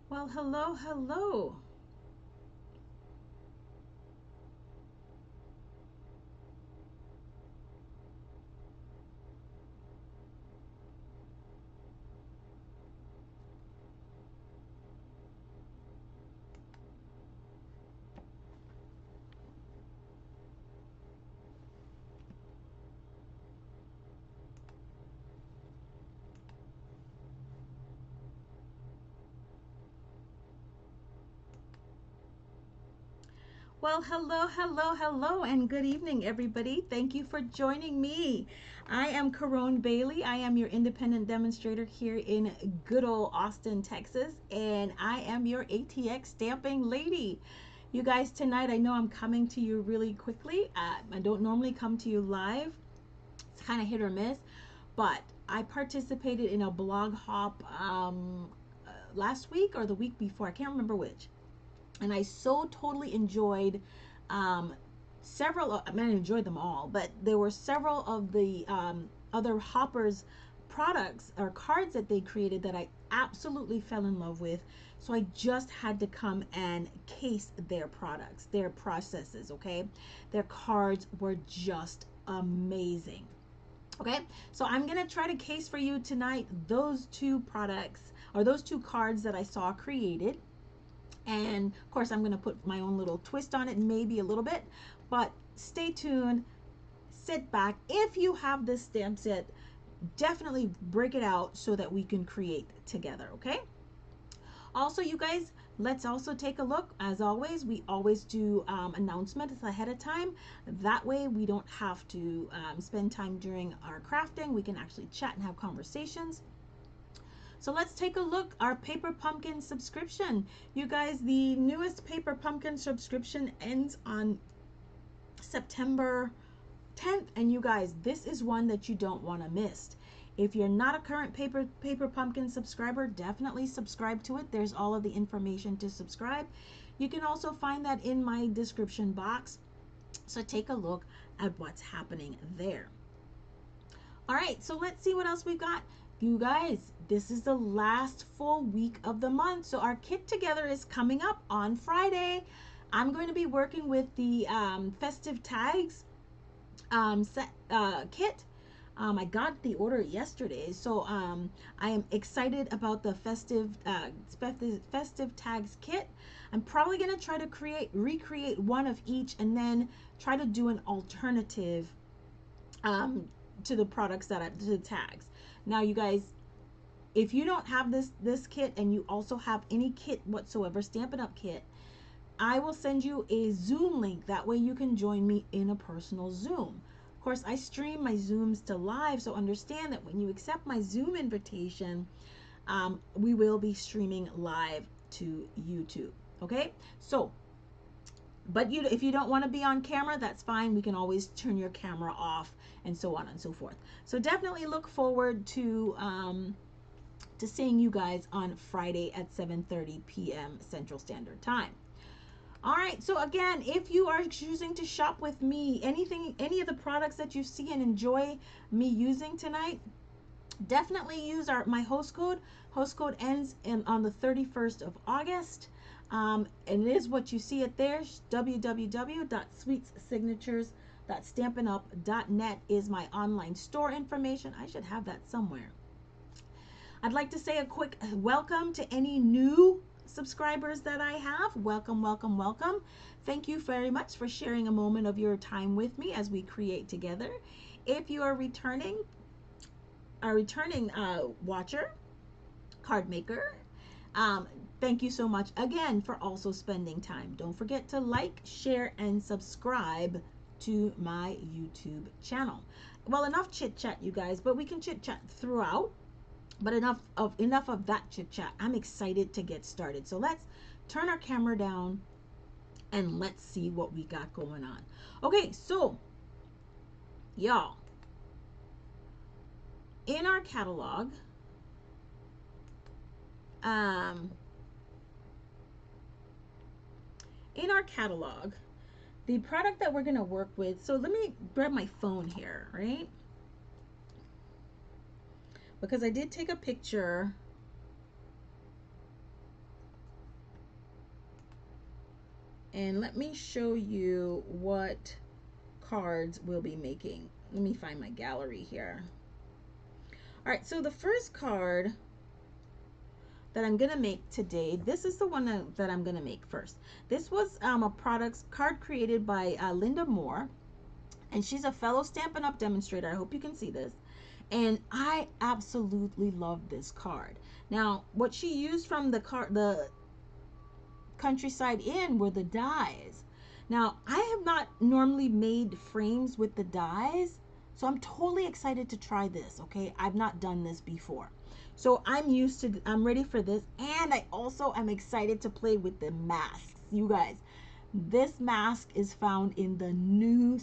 Well, hello, hello. Well, hello, hello, hello, and good evening, everybody. Thank you for joining me. I am Caron Bailey. I am your independent demonstrator here in good old Austin, Texas, and I am your ATX stamping lady. You guys, tonight I know I'm coming to you really quickly. I don't normally come to you live, it's kind of hit or miss, but I participated in a blog hop last week or the week before. I can't remember which, and I so totally enjoyed um, several. I mean, I enjoyed them all, but there were several of the other hoppers products or cards that they created that I absolutely fell in love with. So I just had to come and case their products, their processes. Okay, their cards were just amazing. Okay, so I'm gonna try to case for you tonight those two products or those two cards that I saw created, and of course, I'm going to put my own little twist on it, maybe a little bit, but stay tuned, sit back. If you have this stamp set, definitely break it out so that we can create together, okay? Also, you guys, let's also take a look. As always, we always do announcements ahead of time. That way, we don't have to spend time during our crafting. We can actually chat and have conversations. So let's take a look. Our Paper Pumpkin subscription. You guys, the newest Paper Pumpkin subscription ends on September 10th. And you guys, this is one that you don't want to miss. If you're not a current Paper Pumpkin subscriber, definitely subscribe to it. There's all of the information to subscribe. You can also find that in my description box. So take a look at what's happening there. All right, so let's see what else we've got. You guys, this is the last full week of the month. So our kit together is coming up on Friday. I'm going to be working with the festive tags kit. I got the order yesterday, so I am excited about the festive tags kit. I'm probably gonna try to recreate one of each, and then try to do an alternative um, to the products to the tags. Now, you guys, if you don't have this kit and you also have any kit whatsoever, Stampin' Up kit, I will send you a Zoom link. That way you can join me in a personal Zoom. Of course, I stream my Zooms to live, so understand that when you accept my Zoom invitation, we will be streaming live to YouTube. Okay, so but if you don't want to be on camera, that's fine. We can always turn your camera off, and so on and so forth. So definitely look forward to seeing you guys on Friday at 7:30 p.m. Central Standard Time. All right, so again, if you are choosing to shop with me, any of the products that you see and enjoy me using tonight, definitely use my host code. Host code ends on the 31st of August. And it is what you see it there. www.sweetsignatures.stampinup.net is my online store information. I should have that somewhere. I'd like to say a quick welcome to any new subscribers that I have. Welcome, welcome, welcome. Thank you very much for sharing a moment of your time with me as we create together. If you are a returning watcher, card maker, um, thank you so much again for also spending time. Don't forget to like, share, and subscribe to my YouTube channel. Well, enough chit chat, you guys, but we can chit chat throughout. But enough of that chit chat. I'm excited to get started. So let's turn our camera down and let's see what we got going on. Okay, so y'all, in our catalog, um, in our catalog, the product that we're gonna work with. So let me grab my phone here, right? Because I did take a picture And let me show you what cards we'll be making. Let me find my gallery here. All right, so the first card that I'm gonna make today, this is the one that I'm gonna make first. This was a products card created by Linda Moore, and she's a fellow Stampin' Up demonstrator. I hope you can see this. And I absolutely love this card. Now, what she used from the Countryside Inn were the dies. Now, I have not normally made frames with the dies, so I'm totally excited to try this, okay? I've not done this before. So I'm ready for this, and I also am excited to play with the masks. You guys, this mask is found in the new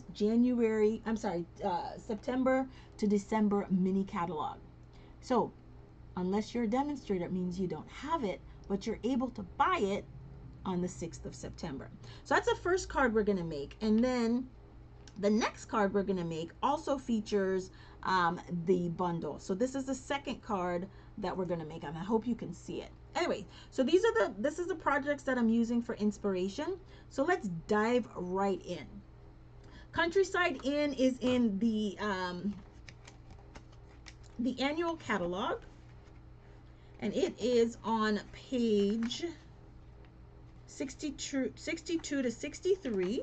September to December mini catalog. So, unless you're a demonstrator, it means you don't have it, but you're able to buy it on the 6th of September. So that's the first card we're going to make. And then the next card we're going to make also features the bundle. So this is the second card that we're going to make, and I hope you can see it. Anyway, so this is the projects that I'm using for inspiration. So let's dive right in. Countryside Inn is in the annual catalog, and it is on page 62 to 63,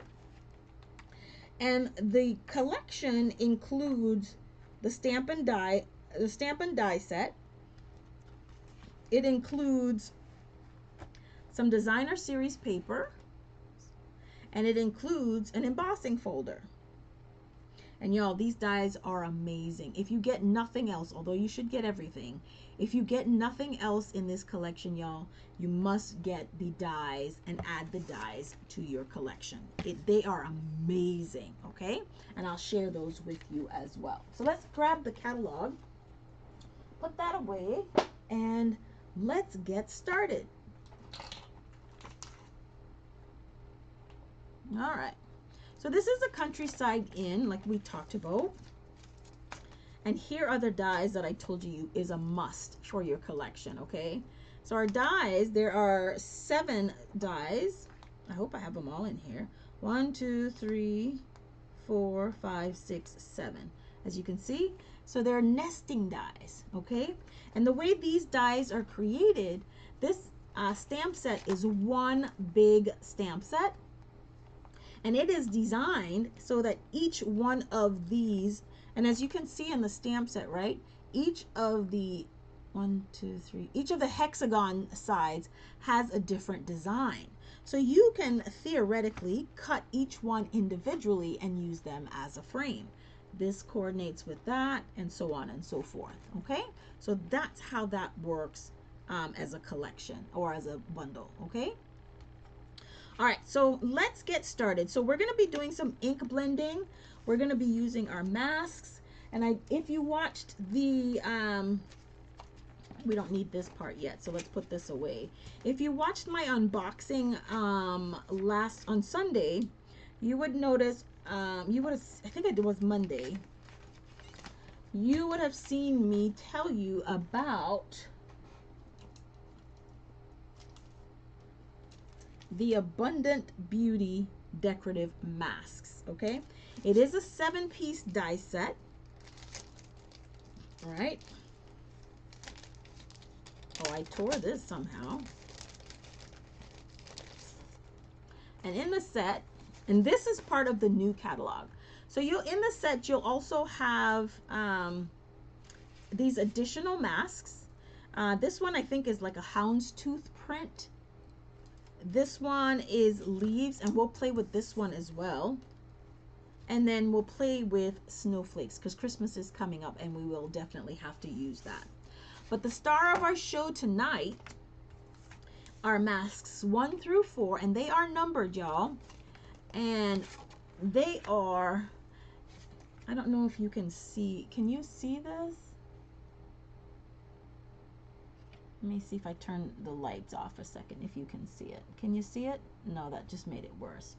and the collection includes the Stampin' Die set. It includes some designer series paper, and it includes an embossing folder. And y'all, these dies are amazing. If you get nothing else, although you should get everything, if you get nothing else in this collection, y'all, you must get the dies and add the dies to your collection. They are amazing, okay? And I'll share those with you as well. So let's grab the catalog, put that away, and let's get started. All right. So this is the Countryside Inn, like we talked about. And here are the dies that I told you is a must for your collection, okay? So our dies, there are 7 dies. I hope I have them all in here. 1, 2, 3, 4, 5, 6, 7. As you can see, so they're nesting dies, okay? And the way these dies are created, this stamp set is one big stamp set. And it is designed so that each one of these, and as you can see in the stamp set, right? Each of the each of the hexagon sides has a different design. So you can theoretically cut each one individually and use them as a frame. This coordinates with that, and so on and so forth, okay? So that's how that works as a collection or as a bundle, okay? All right, so let's get started. So we're going to be doing some ink blending. We're going to be using our masks. And if you watched the, we don't need this part yet, so let's put this away. If you watched my unboxing on Sunday, you would notice, I think it was Monday, you would have seen me tell you about the Abundant Beauty decorative masks, okay? It is a 7-piece die set. All right. Oh, I tore this somehow. And in the set, and this is part of the new catalog. So in the set, you'll also have these additional masks. This one I think is like a houndstooth print. This one is leaves, and we'll play with this one as well. And then we'll play with snowflakes because Christmas is coming up and we will definitely have to use that. But the star of our show tonight are masks 1 through 4, and they are numbered, y'all. And they are, I don't know if you can see, can you see this? Let me see if I turn the lights off a second, if you can see it. Can you see it? No, that just made it worse.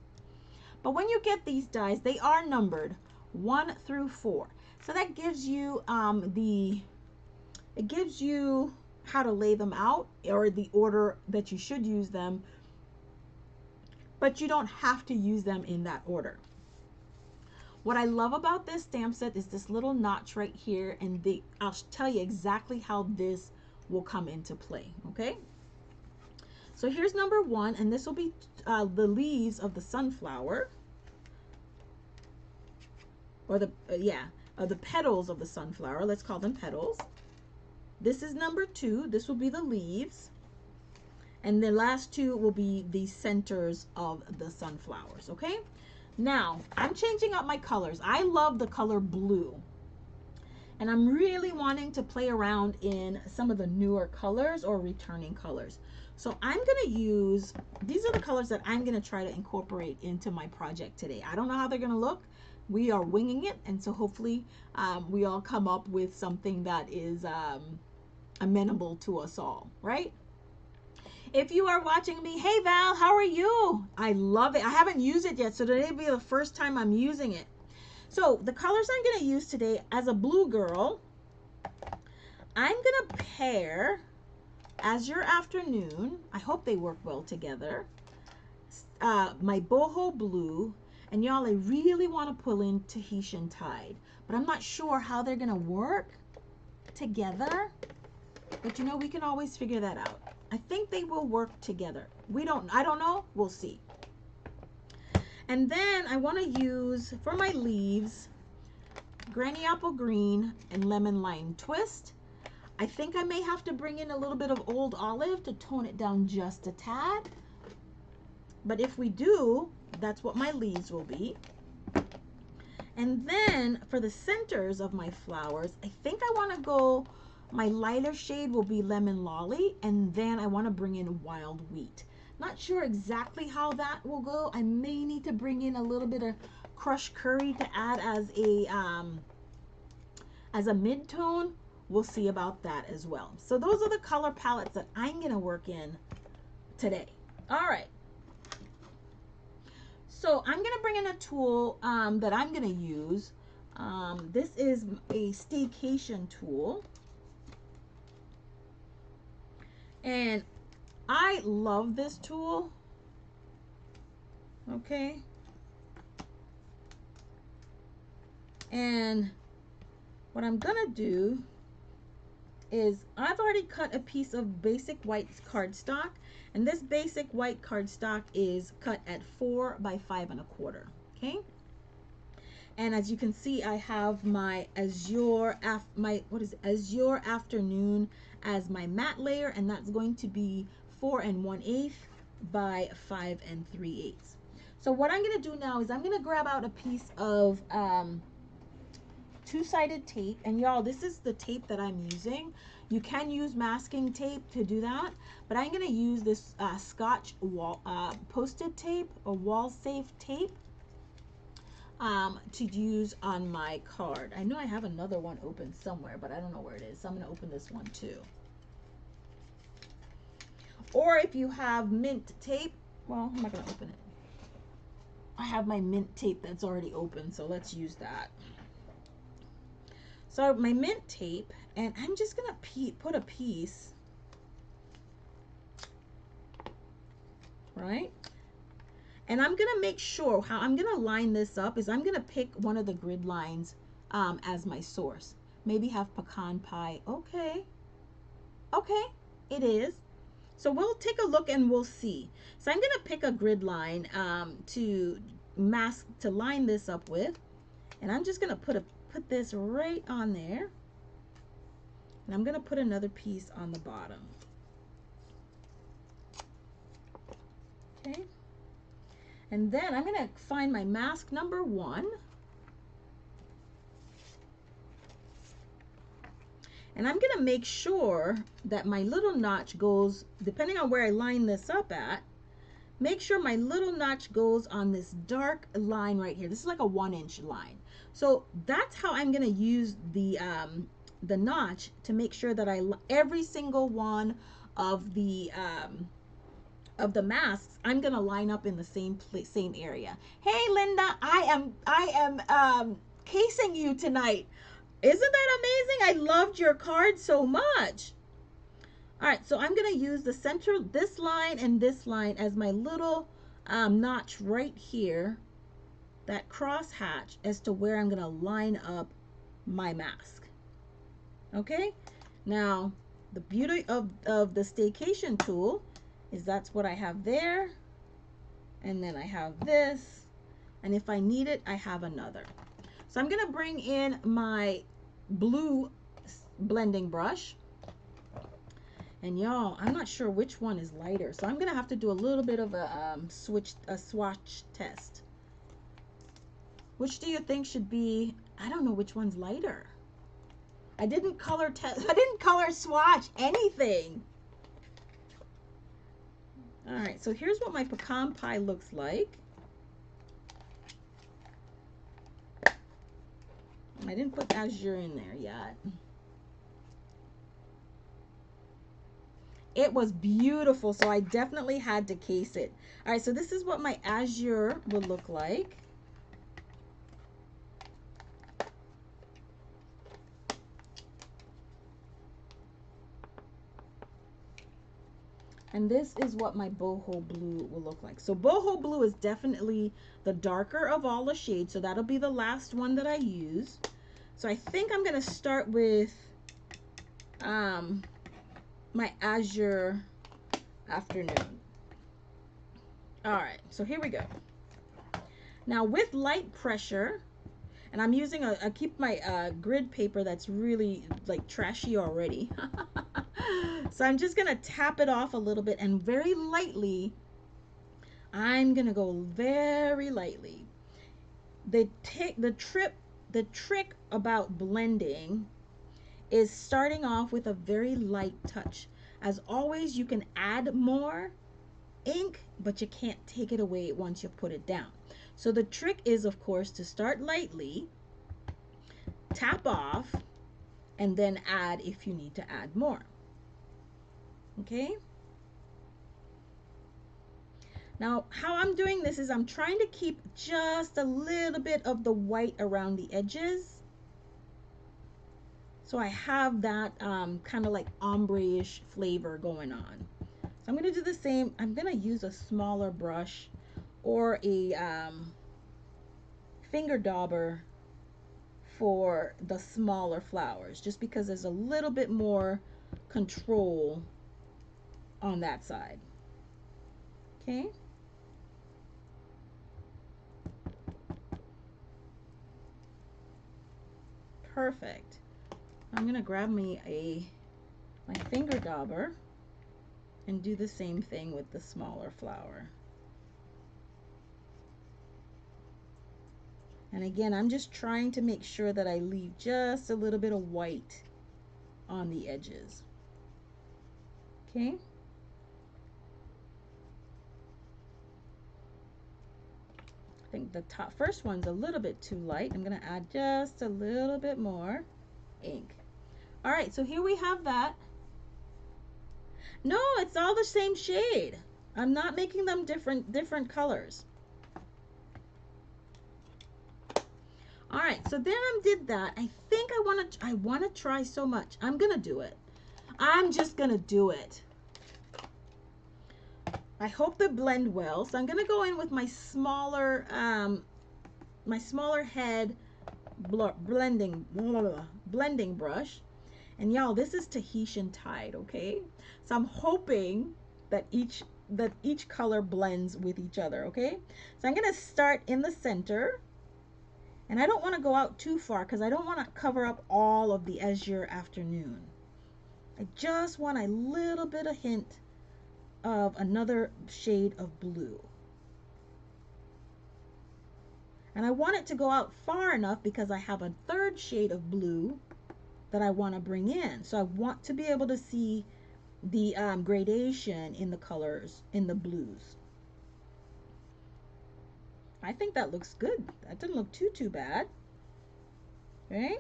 But when you get these dies, they are numbered 1 through 4. So that gives you it gives you how to lay them out, or the order that you should use them but you don't have to use them in that order. What I love about this stamp set is this little notch right here, and I'll tell you exactly how this will come into play, okay? So here's number 1, and this will be the leaves of the sunflower, or the petals of the sunflower. Let's call them petals. This is number 2. This will be the leaves. And the last 2 will be the centers of the sunflowers, okay? Now, I'm changing up my colors. I love the color blue. And I'm really wanting to play around in some of the newer colors or returning colors. So I'm going to use, these are the colors that I'm going to try to incorporate into my project today. I don't know how they're going to look. We are winging it. And so hopefully we all come up with something that is amenable to us all, right? If you are watching me, hey Val, how are you? I love it. I haven't used it yet, so today will be the first time I'm using it. So the colors I'm going to use today, as a blue girl, I'm going to pair Azure Afternoon. I hope they work well together. My boho blue, and y'all, I really want to pull in Tahitian Tide, but I'm not sure how they're going to work together. But you know, we can always figure that out. I think they will work together. I don't know. We'll see. And then I want to use, for my leaves, Granny Apple Green and Lemon Lime Twist. I think I may have to bring in a little bit of Old Olive to tone it down just a tad. But if we do, that's what my leaves will be. And then for the centers of my flowers, I think I want to go, my lighter shade will be Lemon Lolly, and then I want to bring in Wild Wheat. Not sure exactly how that will go. I may need to bring in a little bit of crushed curry to add as a mid-tone. We'll see about that as well. So those are the color palettes that I'm going to work in today. All right. So I'm going to bring in a tool that I'm going to use. This is a staycation tool. And I love this tool. Okay. And what I'm gonna do is, I've already cut a piece of basic white cardstock, and this basic white cardstock is cut at 4 by 5 1/4. Okay. And as you can see, I have my Azure Azure Afternoon as my matte layer, and that's going to be 4 1/8 by 5 3/8. So what I'm going to do now is I'm going to grab out a piece of two-sided tape, and y'all, this is the tape that I'm using. You can use masking tape to do that, but I'm going to use this Scotch posted tape, or wall safe tape, to use on my card. I know I have another one open somewhere, but I don't know where it is, so I'm going to open this one too. Or if you have mint tape, well, I'm not going to open it. I have my mint tape that's already open, so let's use that. So my mint tape, and I'm just going to put a piece, right? And I'm going to make sure how I'm going to line this up is I'm going to pick one of the grid lines as my source. Maybe have pecan pie. Okay. Okay, it is. So we'll take a look and we'll see. So I'm going to pick a grid line to line this up with. And I'm just going to put this right on there. And I'm going to put another piece on the bottom. Okay. And then I'm going to find my mask number 1. And I'm going to make sure that my little notch goes, depending on where I line this up at, make sure my little notch goes on this dark line right here. This is like a 1-inch line. So that's how I'm going to use the notch to make sure that every single one of the masks, I'm gonna line up in the same area. Hey Linda, I am casing you tonight. Isn't that amazing? I loved your card so much. All right, so I'm gonna use the center, this line and this line as my little notch right here, that cross hatch, as to where I'm going to line up my mask. Okay, now the beauty of the staycation tool is that's what I have there, and then I have this, and if I need it, I have another. So I'm going to bring in my blue blending brush, and y'all, I'm not sure which one is lighter, so I'm going to have to do a little bit of a swatch test. Which do you think should be? I don't know which one's lighter. I didn't color test. I didn't color swatch anything. All right, so here's what my pecan pie looks like. I didn't put azure in there yet. It was beautiful, so I definitely had to case it. All right, so this is what my azure will look like. And this is what my boho blue will look like. So boho blue is definitely the darker of all the shades, so that'll be the last one that I use. So I think I'm gonna start with my azure afternoon. All right, so here we go. Now with light pressure, and I'm using I keep my grid paper that's really like trashy already. So I'm just gonna tap it off a little bit, and very lightly, I'm gonna go very lightly. The trick about blending is starting off with a very light touch. As always, you can add more ink, but you can't take it away once you put it down. So the trick is, of course, to start lightly, tap off, and then add if you need to add more. Okay? Now, how I'm doing this is I'm trying to keep just a little bit of the white around the edges. So I have that kind of like ombre-ish flavor going on. So I'm going to do the same. I'm going to use a smaller brush or a finger dauber for the smaller flowers, just because there's a little bit more control on that side. Okay. Perfect. I'm gonna grab me my finger dauber and do the same thing with the smaller flower. And again, I'm just trying to make sure that I leave just a little bit of white on the edges. Okay. I think the first one's a little bit too light. I'm gonna add just a little bit more ink. All right, so here we have that. No, it's all the same shade. I'm not making them different colors. All right, so then I did that. I think I want to try so much. I'm gonna do it. I'm just gonna do it. I hope they blend well. So I'm gonna go in with my smaller head blending brush. And y'all, this is Tahitian Tide, okay? So I'm hoping that each color blends with each other, okay? So I'm gonna start in the center, and I don't want to go out too far because I don't want to cover up all of the azure afternoon. I just want a little bit of hint of another shade of blue. And I want it to go out far enough because I have a third shade of blue that I want to bring in. So I want to be able to see the gradation in the colors, in the blues. I think that looks good. That didn't look too bad. Right?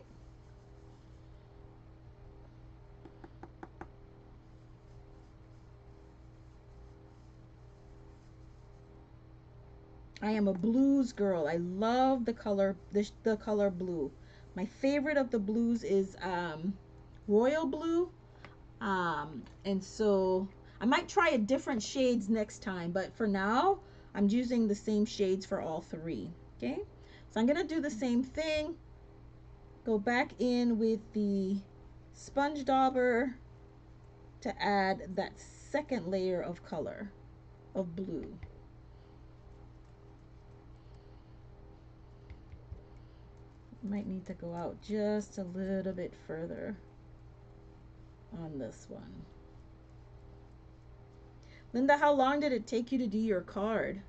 I am a blues girl. I love the color blue. My favorite of the blues is royal blue. And so I might try a different shades next time, but for now I'm using the same shades for all three. Okay, so I'm gonna do the same thing. Go back in with the sponge dauber to add that second layer of color of blue. Might need to go out just a little bit further on this one. Linda, how long did it take you to do your card?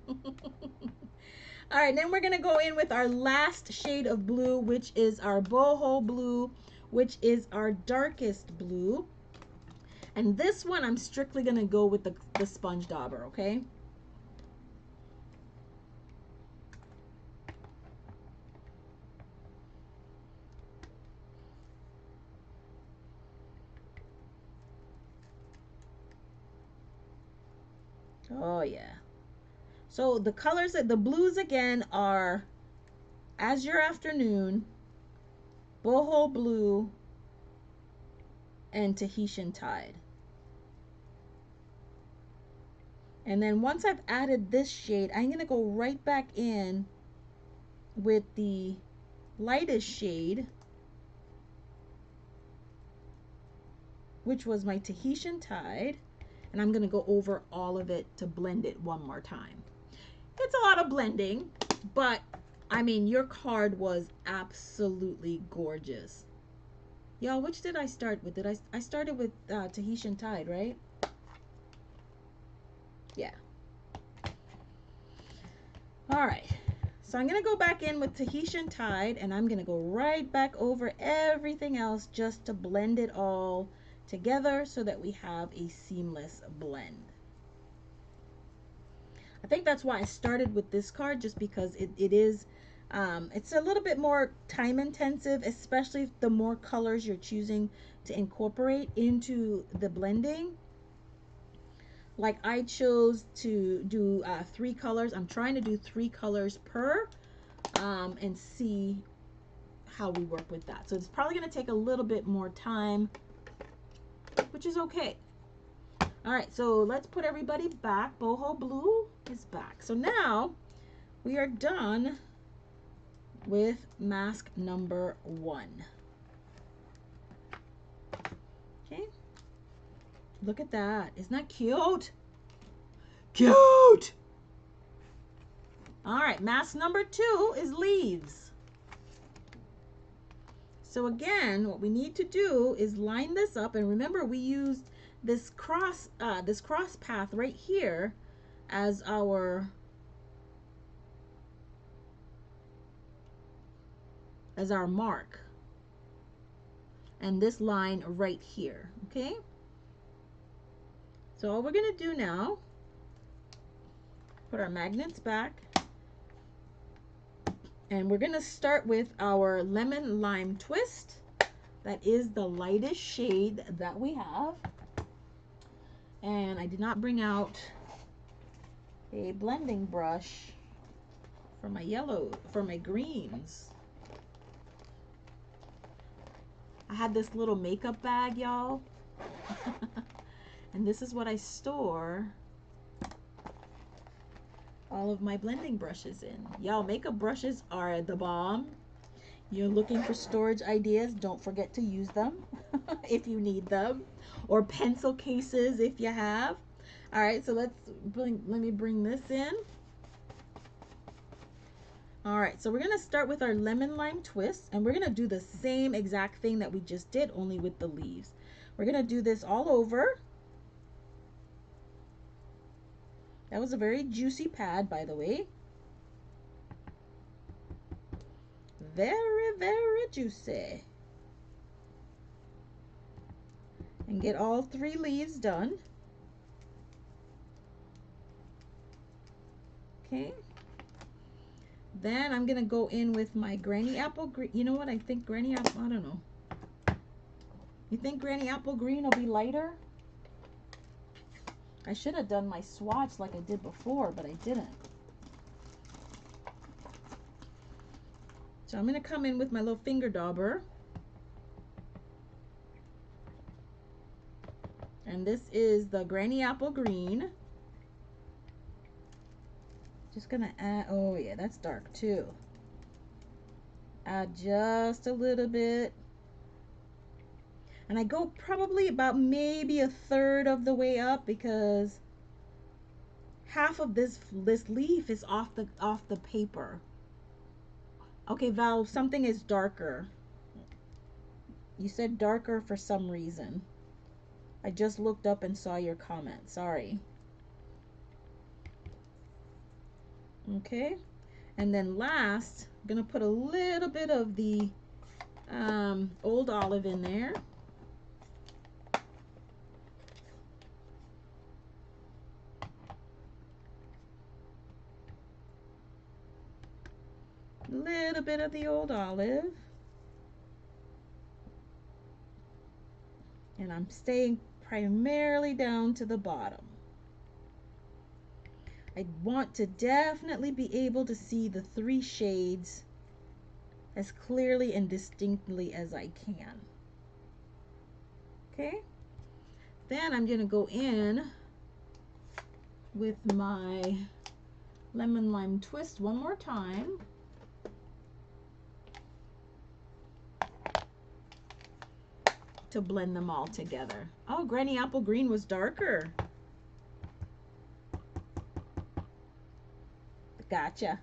All right, then we're gonna go in with our last shade of blue, which is our boho blue, which is our darkest blue. And this one, I'm strictly gonna go with the sponge dauber, okay? Oh yeah. So the colors, the blues again are Azure Afternoon, Boho Blue, and Tahitian Tide. And then once I've added this shade, I'm gonna go right back in with the lightest shade, which was my Tahitian Tide, and I'm gonna go over all of it to blend it one more time. It's a lot of blending, but I mean, your card was absolutely gorgeous. Y'all, which did I start with? I started with Tahitian Tide, right? Yeah. All right. So I'm going to go back in with Tahitian Tide, and I'm going to go right back over everything else just to blend it all together so that we have a seamless blend. I think that's why I started with this card, just because it is, it's a little bit more time intensive, especially the more colors you're choosing to incorporate into the blending. Like I chose to do 3 colors. I'm trying to do 3 colors per and see how we work with that. So it's probably going to take a little bit more time, which is okay. All right, so let's put everybody back. Boho Blue is back. So now we are done with mask number 1. Okay, look at that. Isn't that cute? Cute! All right, mask number 2 is leaves. So again, what we need to do is line this up, and remember we used this cross path right here as our mark, and this line right here. Okay, so all we're gonna do now, put our magnets back, and we're gonna start with our lemon lime twist. That is the lightest shade that we have. And I did not bring out a blending brush for my greens. I had this little makeup bag, y'all. And this is what I store all of my blending brushes in. Y'all, makeup brushes are the bomb. You're looking for storage ideas, don't forget to use them if you need them, or pencil cases if you have. All right, so let me bring this in. All right, so we're gonna start with our lemon lime twist, and we're gonna do the same exact thing that we just did, only with the leaves. We're gonna do this all over. That was a very juicy pad, by the way. Very, very juicy. And get all 3 leaves done. Okay. Then I'm gonna go in with my Granny Apple Green. You know what? I think Granny Apple, I don't know. You think Granny Apple Green will be lighter? I should have done my swatch like I did before, but I didn't. So I'm gonna come in with my little finger dauber. And this is the Granny Apple Green. Just gonna add, oh yeah, that's dark too. Add just a little bit. And I go probably about maybe a third of the way up because half of this leaf is off the paper. Okay, Val, something is darker. You said darker for some reason. I just looked up and saw your comment. Sorry. Okay, and then last, I'm gonna put a little bit of the old olive in there. A little bit of the old olive. And I'm staying primarily down to the bottom. I want to definitely be able to see the 3 shades as clearly and distinctly as I can. Okay, then I'm gonna go in with my lemon lime twist one more time. To blend them all together. Oh, Granny Apple Green was darker. Gotcha.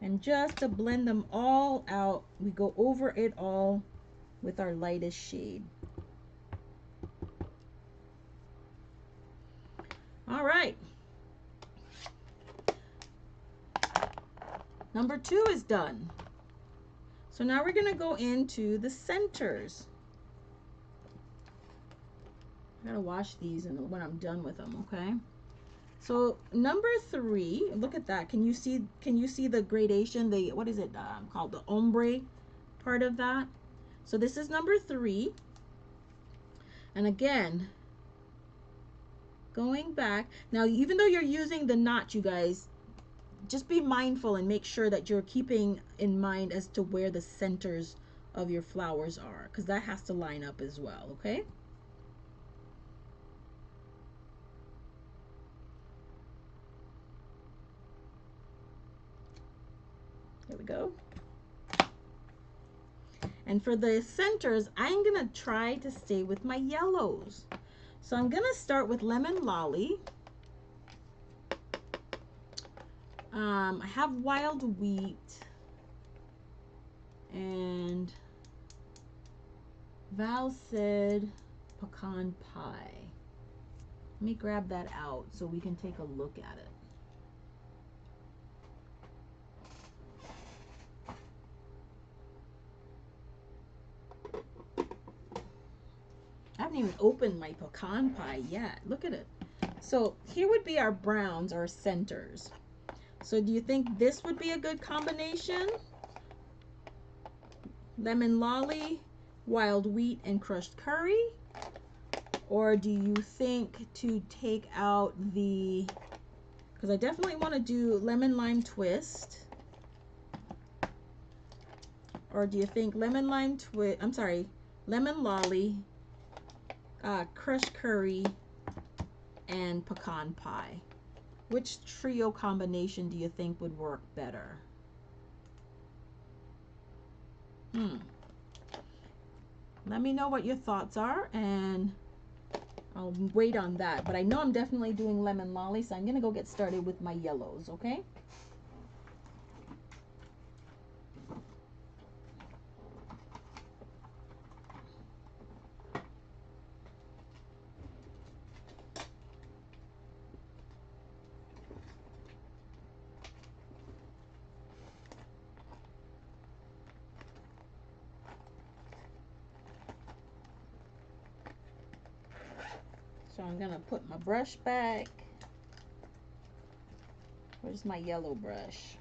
And just to blend them all out, we go over it all with our lightest shade. All right. Number 2 is done. So now we're going to go into the centers. I gotta wash these and when I'm done with them, okay? So number 3, look at that. Can you see the gradation? The what is it called? The ombre part of that. So this is number 3. And again, going back now, even though you're using the notch, you guys, just be mindful and make sure that you're keeping in mind as to where the centers of your flowers are, because that has to line up as well, okay? There we go. And for the centers, I'm gonna try to stay with my yellows. So I'm gonna start with Lemon Lolly. I have Wild Wheat and Val said Pecan Pie. Let me grab that out so we can take a look at it. I haven't even opened my pecan pie yet. Look at it. So here would be our browns, our centers. So do you think this would be a good combination? Lemon Lolly, Wild Wheat, and crushed curry? Or do you think to take out the, because I definitely want to do lemon lime twist. Or do you think lemon lime twist, I'm sorry, Lemon Lolly, crushed curry, and pecan pie? Which trio combination do you think would work better? Let me know what your thoughts are, and I'll wait on that. But I know I'm definitely doing Lemon Lolly, so I'm going to go get started with my yellows, okay? So I'm gonna put my brush back. Where's my yellow brush?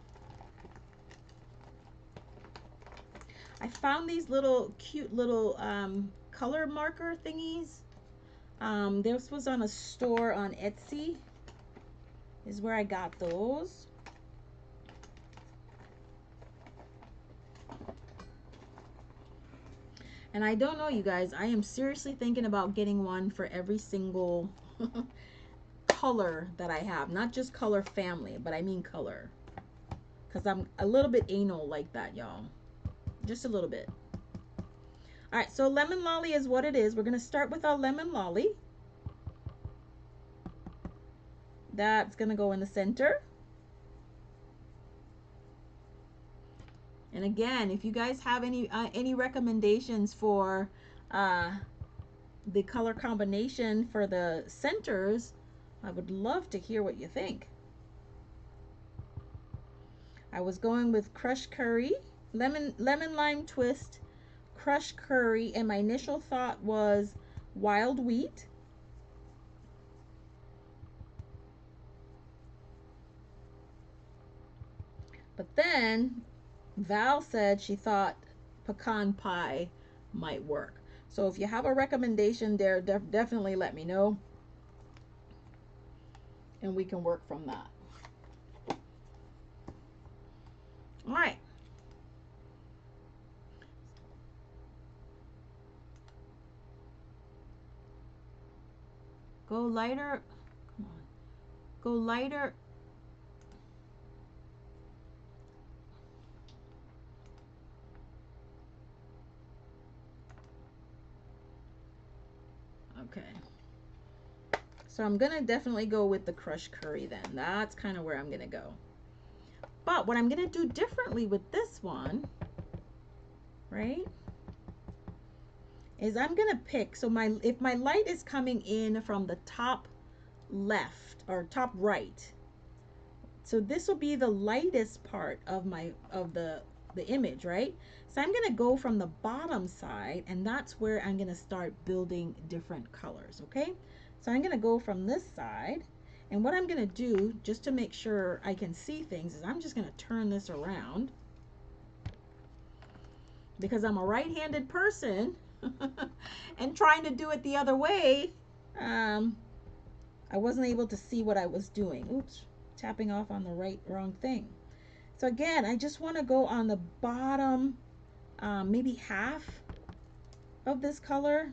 I found these little cute little color marker thingies. This was on a store on Etsy, is where I got those. And I don't know, you guys, I am seriously thinking about getting one for every single color that I have, not just color family, but I mean color, because I'm a little bit anal like that, y'all, just a little bit. All right, so lemon lolly is what it is. We're going to start with our lemon lolly. That's going to go in the center. And again, if you guys have any recommendations for the color combination for the centers, I would love to hear what you think. I was going with crushed curry, lemon lime twist, crushed curry, and my initial thought was wild wheat. But then Val said she thought pecan pie might work. So if you have a recommendation there, definitely let me know, and we can work from that. All right. Go lighter. Come on. Go lighter. Okay. So I'm going to definitely go with the crushed curry then. That's kind of where I'm going to go. But what I'm going to do differently with this one, right, is I'm going to pick, so if my light is coming in from the top left or top right, so this will be the lightest part of the image, right? So I'm going to go from the bottom side, and that's where I'm going to start building different colors, okay? So I'm going to go from this side, and what I'm going to do, just to make sure I can see things, is I'm just going to turn this around, because I'm a right-handed person and trying to do it the other way, I wasn't able to see what I was doing. Oops, tapping off on the wrong thing. So again, I just want to go on the bottom, maybe half of this color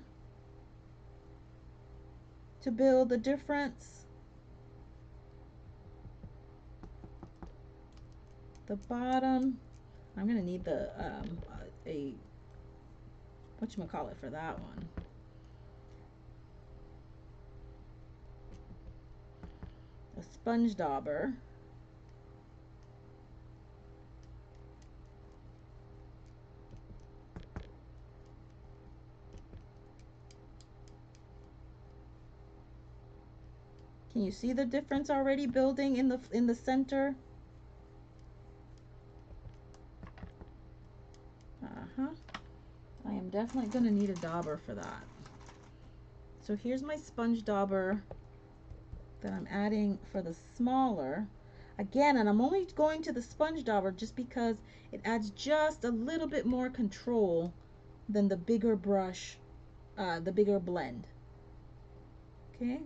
to build the difference. The bottom, I'm going to need the whatchamacallit for that one. A sponge dauber. Can you see the difference already building in the center? I am definitely going to need a dauber for that. So here's my sponge dauber that I'm adding for the smaller. Again, and I'm only going to the sponge dauber just because it adds just a little bit more control than the bigger brush, the bigger blend. Okay?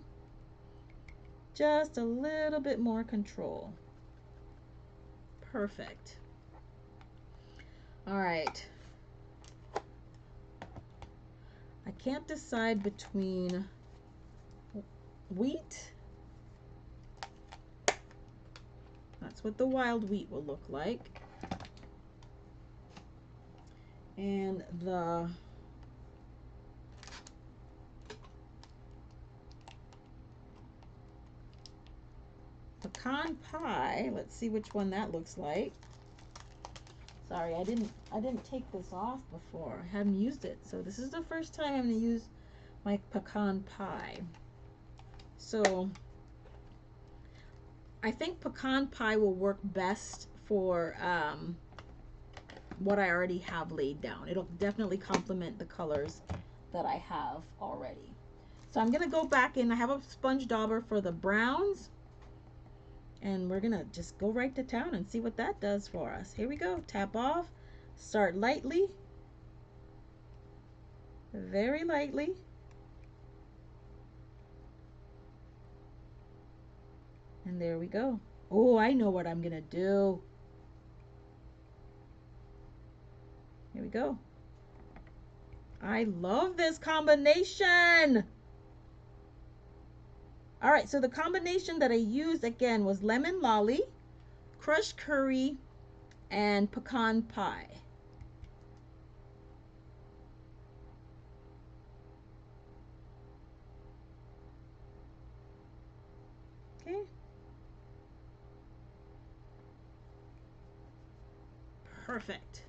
Just a little bit more control. Perfect. All right. I can't decide between wheat. That's what the wild wheat will look like. And the pecan pie, let's see which one that looks like. Sorry, I didn't take this off before. I haven't used it. So this is the first time I'm going to use my pecan pie. So I think pecan pie will work best for what I already have laid down. It'll definitely complement the colors that I have already. So I'm going to go back in. I have a sponge dauber for the browns. And we're going to just go right to town and see what that does for us. Here we go. Tap off. Start lightly. Very lightly. And there we go. Oh, I know what I'm going to do. Here we go. I love this combination. All right, so the combination that I used again was lemon lolly, crushed curry, and pecan pie. Okay. Perfect.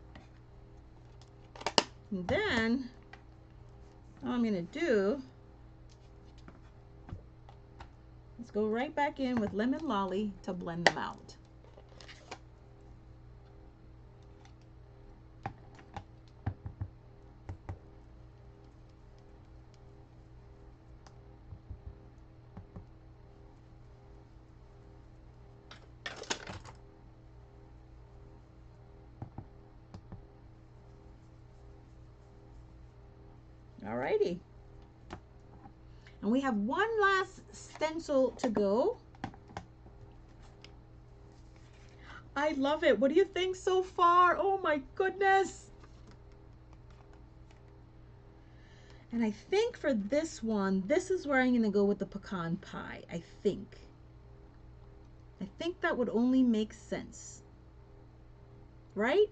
And then all I'm going to do is go right back in with lemon lolly to blend them out. Alrighty. And we have one last stencil to go. I love it. What do you think so far? Oh my goodness. And I think for this one, this is where I'm going to go with the pecan pie. I think that would only make sense. Right?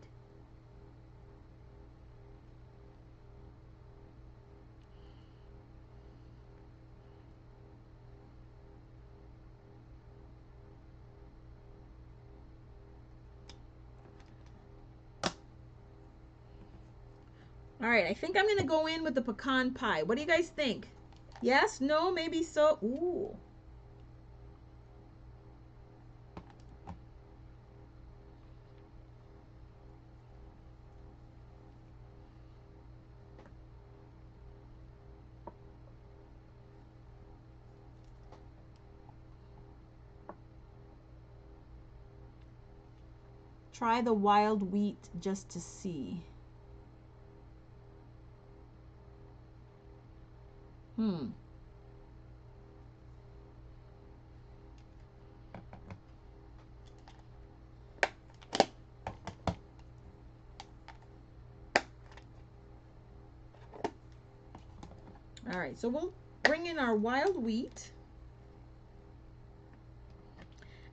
All right, I think I'm going to go in with the pecan pie. What do you guys think? Yes? No? Maybe so? Ooh. Try the wild wheat just to see. All right, so we'll bring in our wild wheat.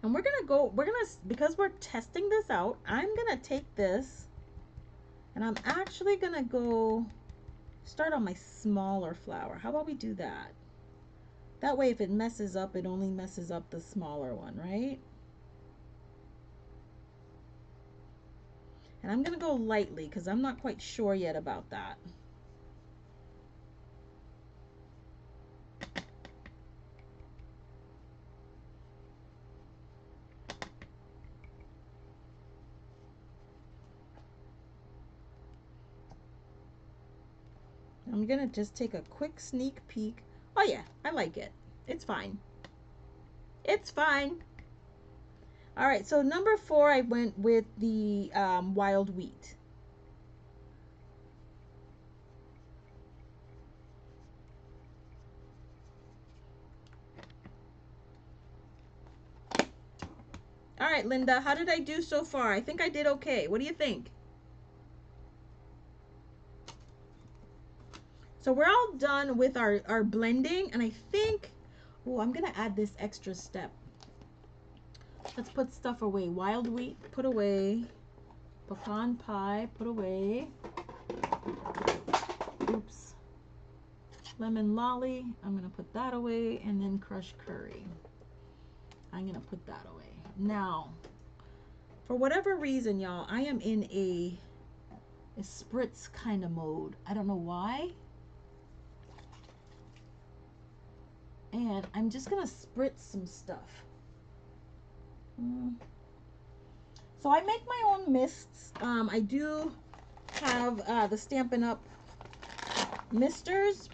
And because we're testing this out, I'm gonna take this and I'm actually gonna go start on my smaller flower. How about we do that? That way if it messes up, it only messes up the smaller one, right? And I'm gonna go lightly because I'm not quite sure yet about that. I'm gonna just take a quick sneak peek. Oh yeah, I like it. It's fine. It's fine. All right, so number 4, I went with the wild wheat. All right, Linda, how did I do so far? I think I did okay. What do you think? So we're all done with our blending, and I think, oh, I'm gonna add this extra step. Let's put stuff away. Wild wheat, put away. Pecan pie, put away. Oops. Lemon lolly, I'm gonna put that away, and then crushed curry. I'm gonna put that away. Now, for whatever reason, y'all, I am in a spritz kind of mode. I don't know why. And I'm just gonna spritz some stuff. So I make my own mists. I do have the Stampin' Up misters,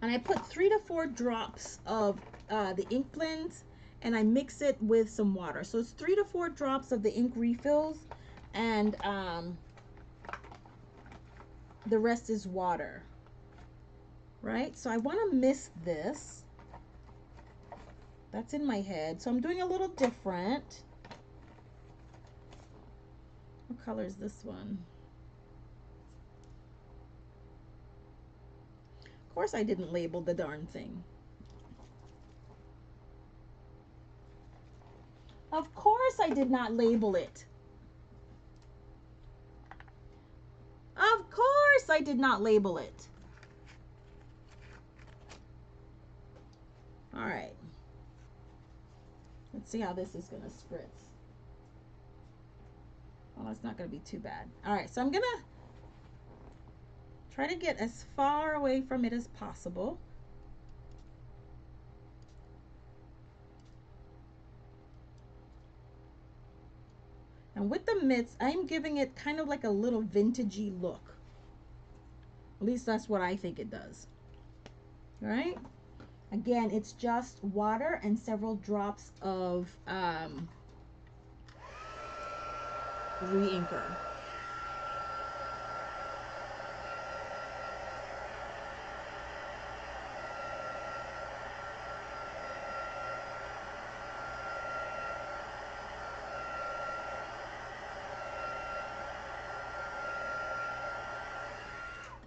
and I put 3 to 4 drops of the ink blends, and I mix it with some water. So it's 3 to 4 drops of the ink refills, and the rest is water. Right? So I want to mist this. That's in my head. So I'm doing a little different. What color is this one? Of course I didn't label the darn thing. I did not label it. Of course I did not label it. All right. Let's see how this is going to spritz. Well, that's not going to be too bad. All right, so I'm going to try to get as far away from it as possible. And with the mitts, I'm giving it kind of like a little vintagey look. At least that's what I think it does. All right? Again, it's just water and several drops of re-inker.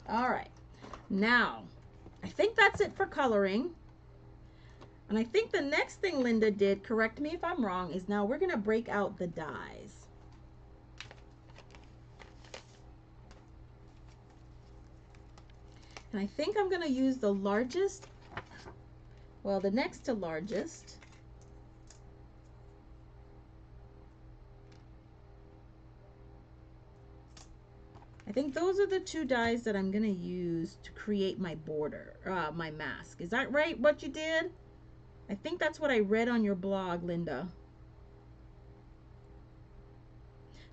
All right, now I think that's it for coloring. And I think the next thing Linda did, correct me if I'm wrong, is now we're gonna break out the dies. And I think I'm gonna use the largest, well, the next to largest. I think those are the two dies that I'm gonna use to create my border, my mask. Is that right, what you did? I think that's what I read on your blog, Linda.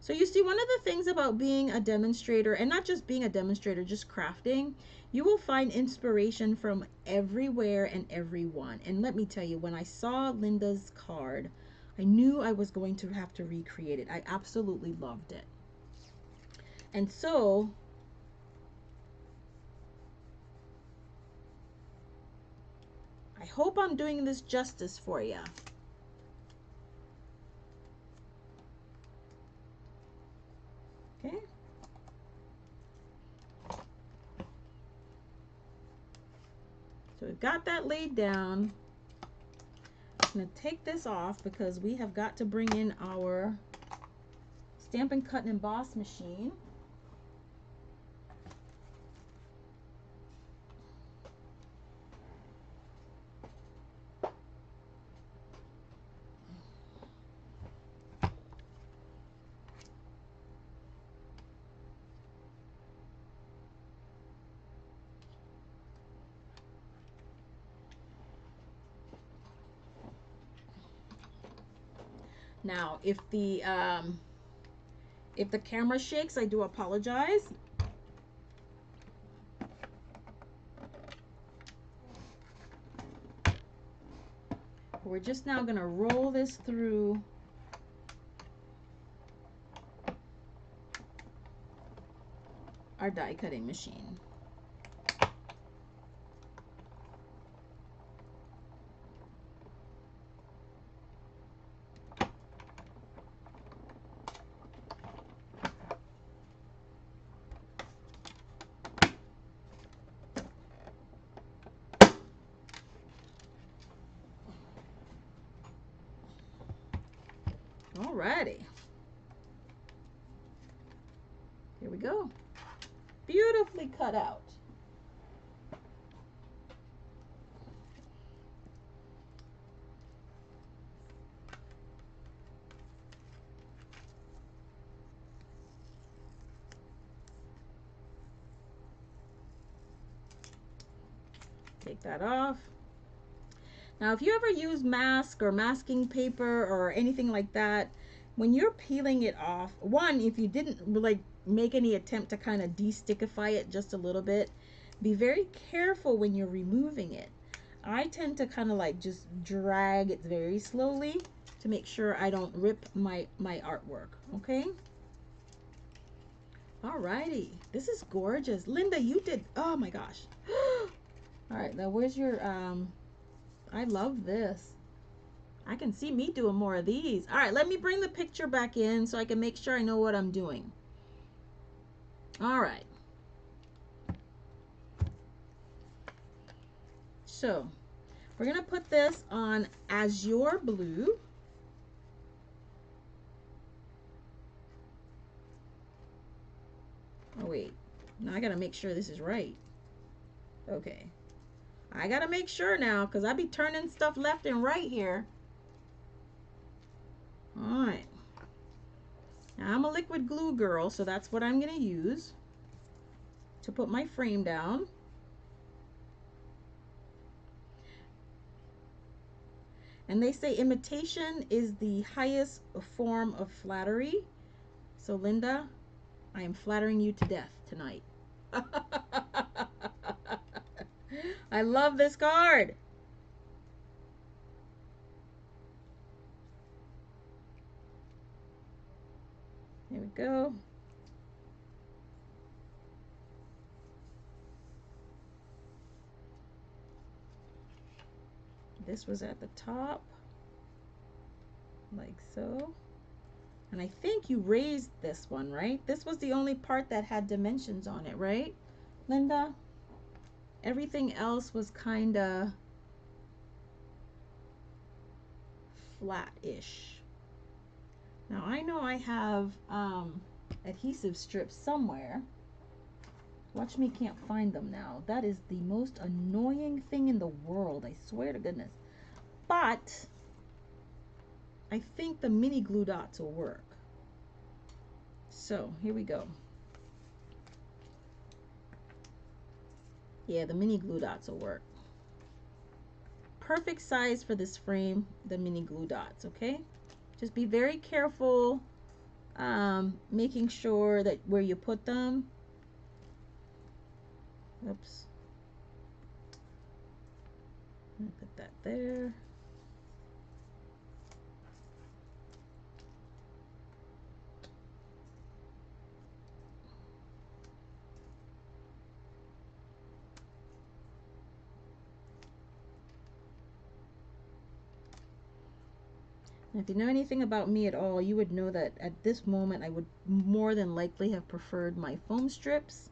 So you see, one of the things about being a demonstrator, and not just being a demonstrator, just crafting, you will find inspiration from everywhere and everyone. And let me tell you, when I saw Linda's card, I knew I was going to have to recreate it. I absolutely loved it. And so I hope I'm doing this justice for you. Okay. So we've got that laid down. I'm going to take this off because we have got to bring in our Stampin' Cut and Emboss machine. Now, if the camera shakes, I do apologize. We're just now going to roll this through our die cutting machine. Alrighty. Here we go. Beautifully cut out. Take that off. Now, if you ever use mask or masking paper or anything like that, when you're peeling it off, one, if you didn't like make any attempt to kind of de-stickify it just a little bit, be very careful when you're removing it. I tend to kind of like just drag it very slowly to make sure I don't rip my artwork, okay? Alrighty, this is gorgeous. Linda, you did, oh my gosh. All right, now where's your, I love this. I can see me doing more of these. All right, let me bring the picture back in so I can make sure I know what I'm doing. All right. So we're gonna put this on Azure Blue. Now I gotta make sure this is right. Okay. I gotta make sure now, because I be turning stuff left and right here. Alright. Now I'm a liquid glue girl, so that's what I'm gonna use to put my frame down. And they say imitation is the highest form of flattery. So Linda, I am flattering you to death tonight. I love this card. Here we go. This was at the top, like so. And I think you raised this one, right? This was the only part that had dimensions on it, right, Linda? Everything else was kind of flat-ish. Now I know I have adhesive strips somewhere. Watch me can't find them now. That is the most annoying thing in the world, I swear to goodness. But I think the mini glue dots will work. So here we go. Yeah, the mini glue dots will work. Perfect size for this frame, the mini glue dots, okay? Just be very careful making sure that where you put them. Oops. I'm gonna put that there. And if you know anything about me at all, you would know that at this moment I would more than likely have preferred my foam strips,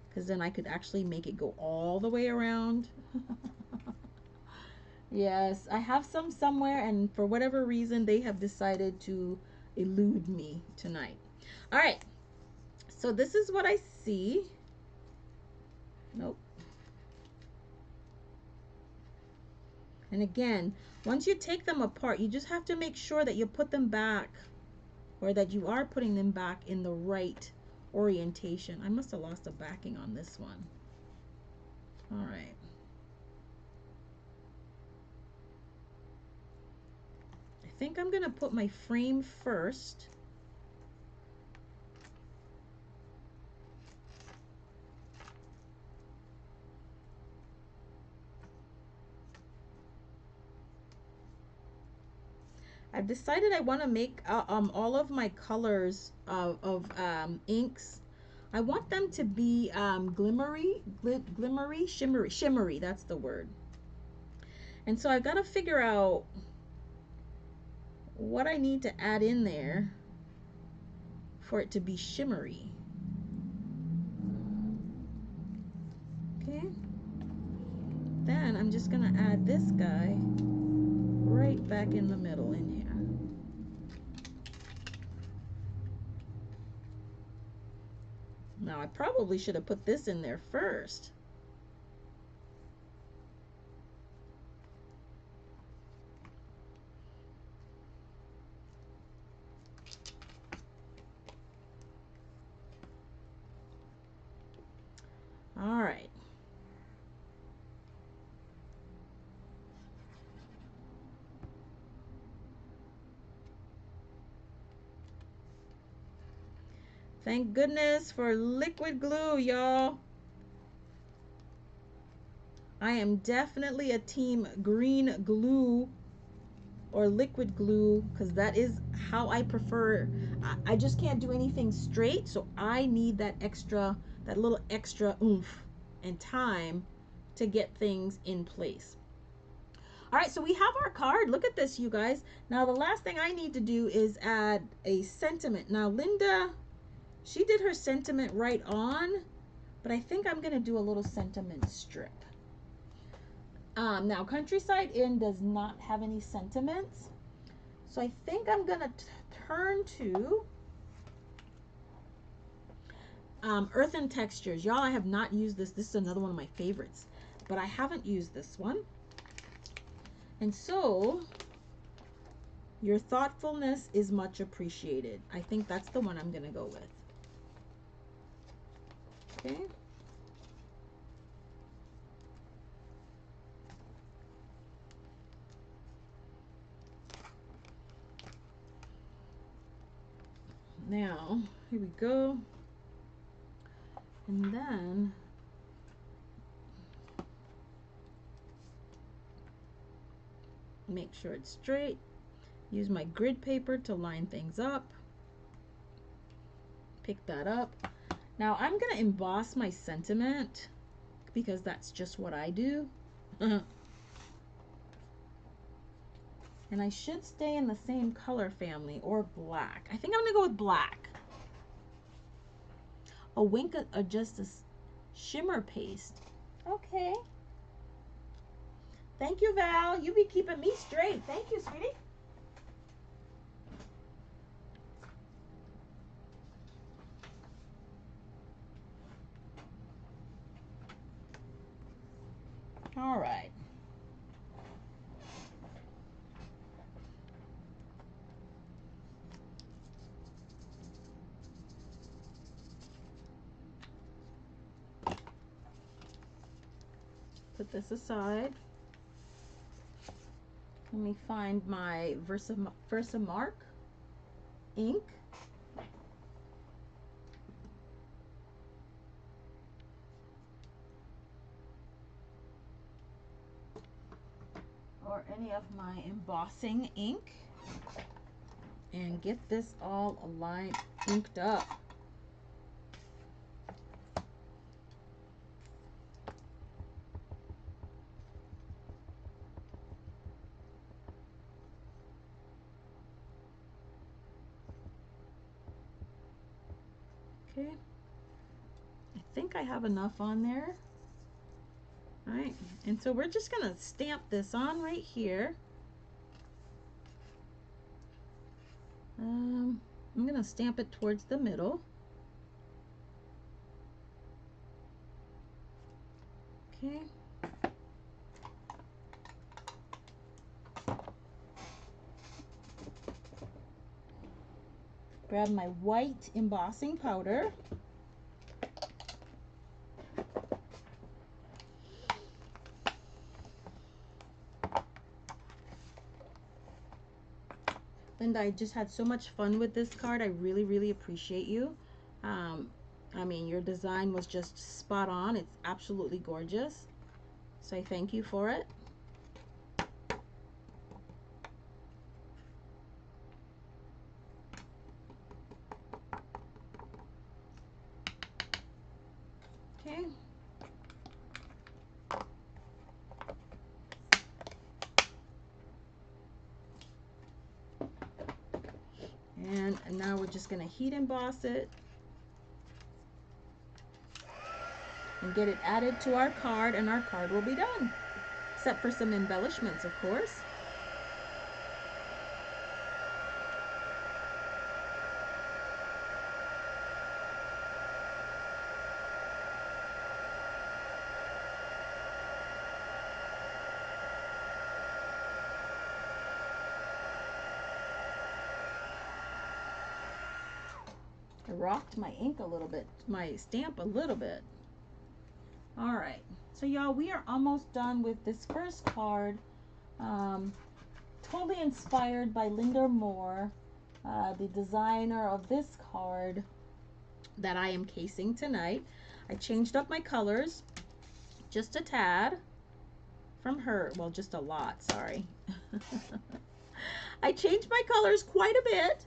because then I could actually make it go all the way around. Yes, I have some somewhere, and for whatever reason they have decided to elude me tonight. All right, so this is what I see. Nope. And again, once you take them apart, you just have to make sure that you put them back, or that you are putting them back in the right orientation. I must have lost a backing on this one. All right. I think I'm gonna put my frame first. I've decided I want to make all of my colors of inks. I want them to be glimmery, shimmery, that's the word. And so I've got to figure out what I need to add in there for it to be shimmery. Okay. Then I'm just going to add this guy right back in the middle in here. Now I probably should have put this in there first. All right. Thank goodness for liquid glue, y'all. I am definitely a team green glue or liquid glue, because that is how I prefer. I just can't do anything straight, so I need that extra, that little extra oomph and time to get things in place. All right, so we have our card. Look at this, you guys. Now the last thing I need to do is add a sentiment. Now Linda, she did her sentiment right on, but I think I'm gonna do a little sentiment strip. Now Countryside Inn does not have any sentiments, so I think I'm gonna turn to Earthen Textures. Y'all, I have not used this. This is another one of my favorites, but I haven't used this one. And so, your thoughtfulness is much appreciated. I think that's the one I'm going to go with. Okay. Now, here we go. And then make sure it's straight. Use my grid paper to line things up. Pick that up. Now I'm going to emboss my sentiment because that's just what I do. And I should stay in the same color family or black. I think I'm going to go with black. A wink of just a shimmer paste. Okay. Thank you, Val. You be keeping me straight. Thank you, sweetie. All right. Put this aside. Let me find my Versamark ink. Or any of my embossing ink. And get this all aligned, inked up. Okay, I think I have enough on there. All right, and so we're just gonna stamp this on right here. I'm gonna stamp it towards the middle. Okay. Grab my white embossing powder. Linda, I just had so much fun with this card. I really, really appreciate you. I mean, your design was just spot on. It's absolutely gorgeous. So I thank you for it. Okay. And now we're just going to heat emboss it and get it added to our card, and our card will be done. Except for some embellishments, of course. I rocked my ink a little bit, my stamp a little bit. All right, so y'all, we are almost done with this first card. Totally inspired by Linda Moore, the designer of this card that I am casing tonight. I changed up my colors just a tad from her, well, just a lot, sorry. I changed my colors quite a bit.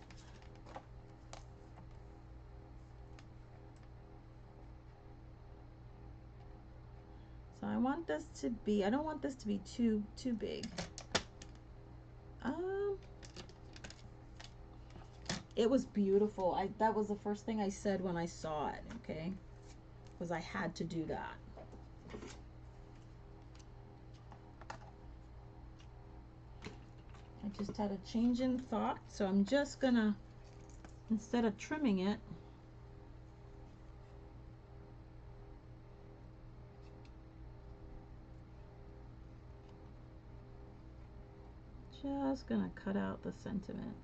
So I want this to be, I don't want this to be too big. It was beautiful. That was the first thing I said when I saw it, okay? Was I had to do that. I just had a change in thought, so I'm just gonna, instead of trimming it, Just gonna cut out the sentiment.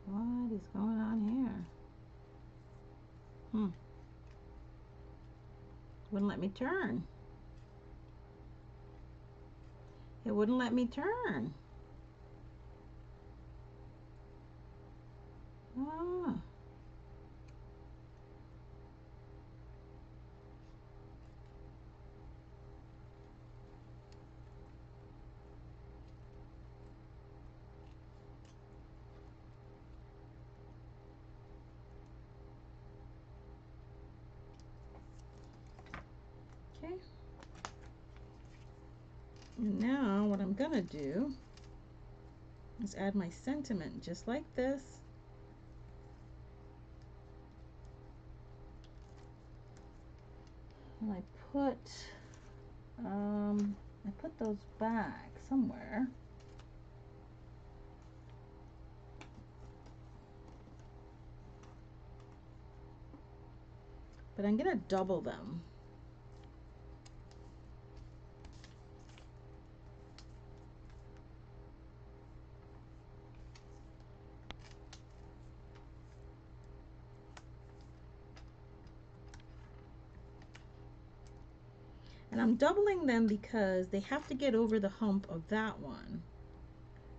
What is going on here? Wouldn't let me turn. It wouldn't let me turn. Ah. Okay. And now what I'm gonna do is add my sentiment just like this. And I put those back somewhere. But I'm gonna double them. And I'm doubling them because they have to get over the hump of that one.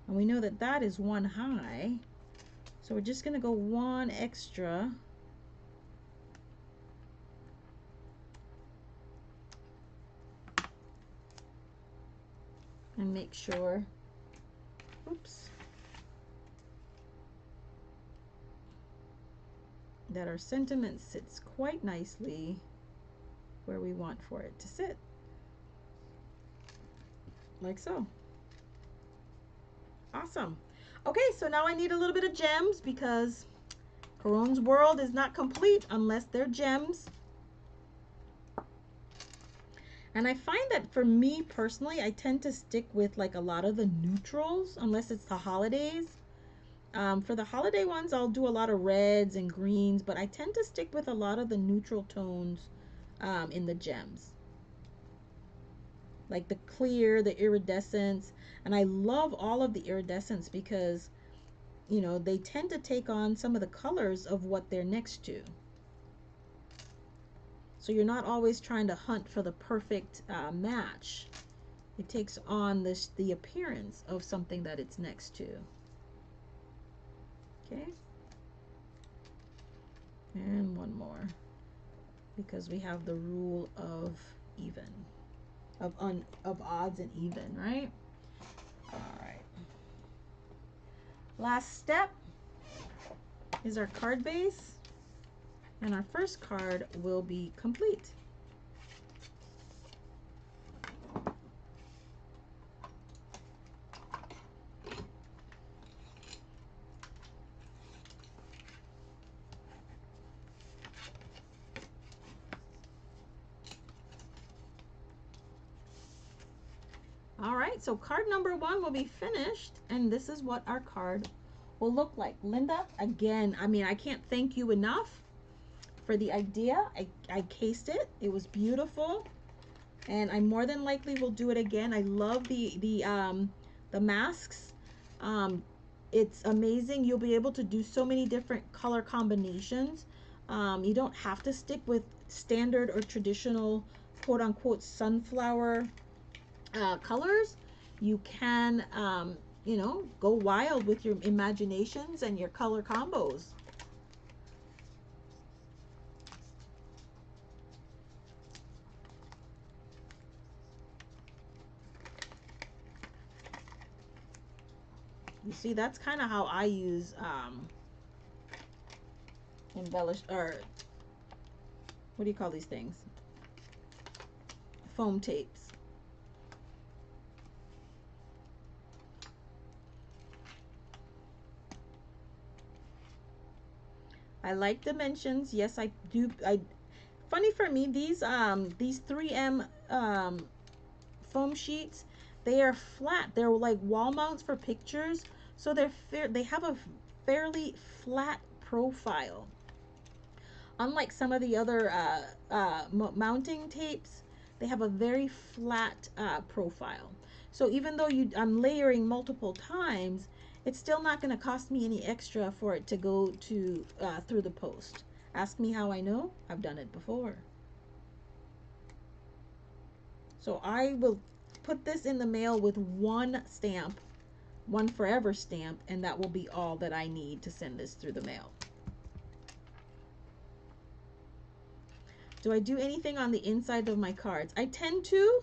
And we know that that is one high. So we're just going to go one extra. And make sure, oops, that our sentiment sits quite nicely where we want for it to sit. Like so. Awesome. Okay, so now I need a little bit of gems because Caron's world is not complete unless they're gems. And I find that for me personally, I tend to stick with like a lot of the neutrals unless it's the holidays. For the holiday ones, I'll do a lot of reds and greens, but I tend to stick with a lot of the neutral tones in the gems. Like the clear, the iridescence, and I love all of the iridescence because, you know, they tend to take on some of the colors of what they're next to. So you're not always trying to hunt for the perfect match. It takes on the appearance of something that it's next to. Okay. And one more, because we have the rule of even, of odds and even, right? All right. Last step is our card base, and our first card will be complete. All right, so card number 1 will be finished, and this is what our card will look like. Linda, again, I mean, I can't thank you enough for the idea. I cased it. It was beautiful, and I more than likely will do it again. I love the masks. It's amazing. You'll be able to do so many different color combinations. You don't have to stick with standard or traditional quote-unquote sunflower colors. You can you know, go wild with your imaginations and your color combos. You see, that's kind of how I use embellish, or what do you call these things, foam tapes. I like dimensions. Yes, I do. funny for me, these 3M foam sheets, they are flat. They're like wall mounts for pictures, so they have a fairly flat profile. Unlike some of the other mounting tapes, they have a very flat profile. So even though I'm layering multiple times, it's still not going to cost me any extra for it to go to through the post. Ask me how I know. I've done it before. So I will put this in the mail with one stamp, one forever stamp, and that will be all that I need to send this through the mail. Do I do anything on the inside of my cards? I tend to.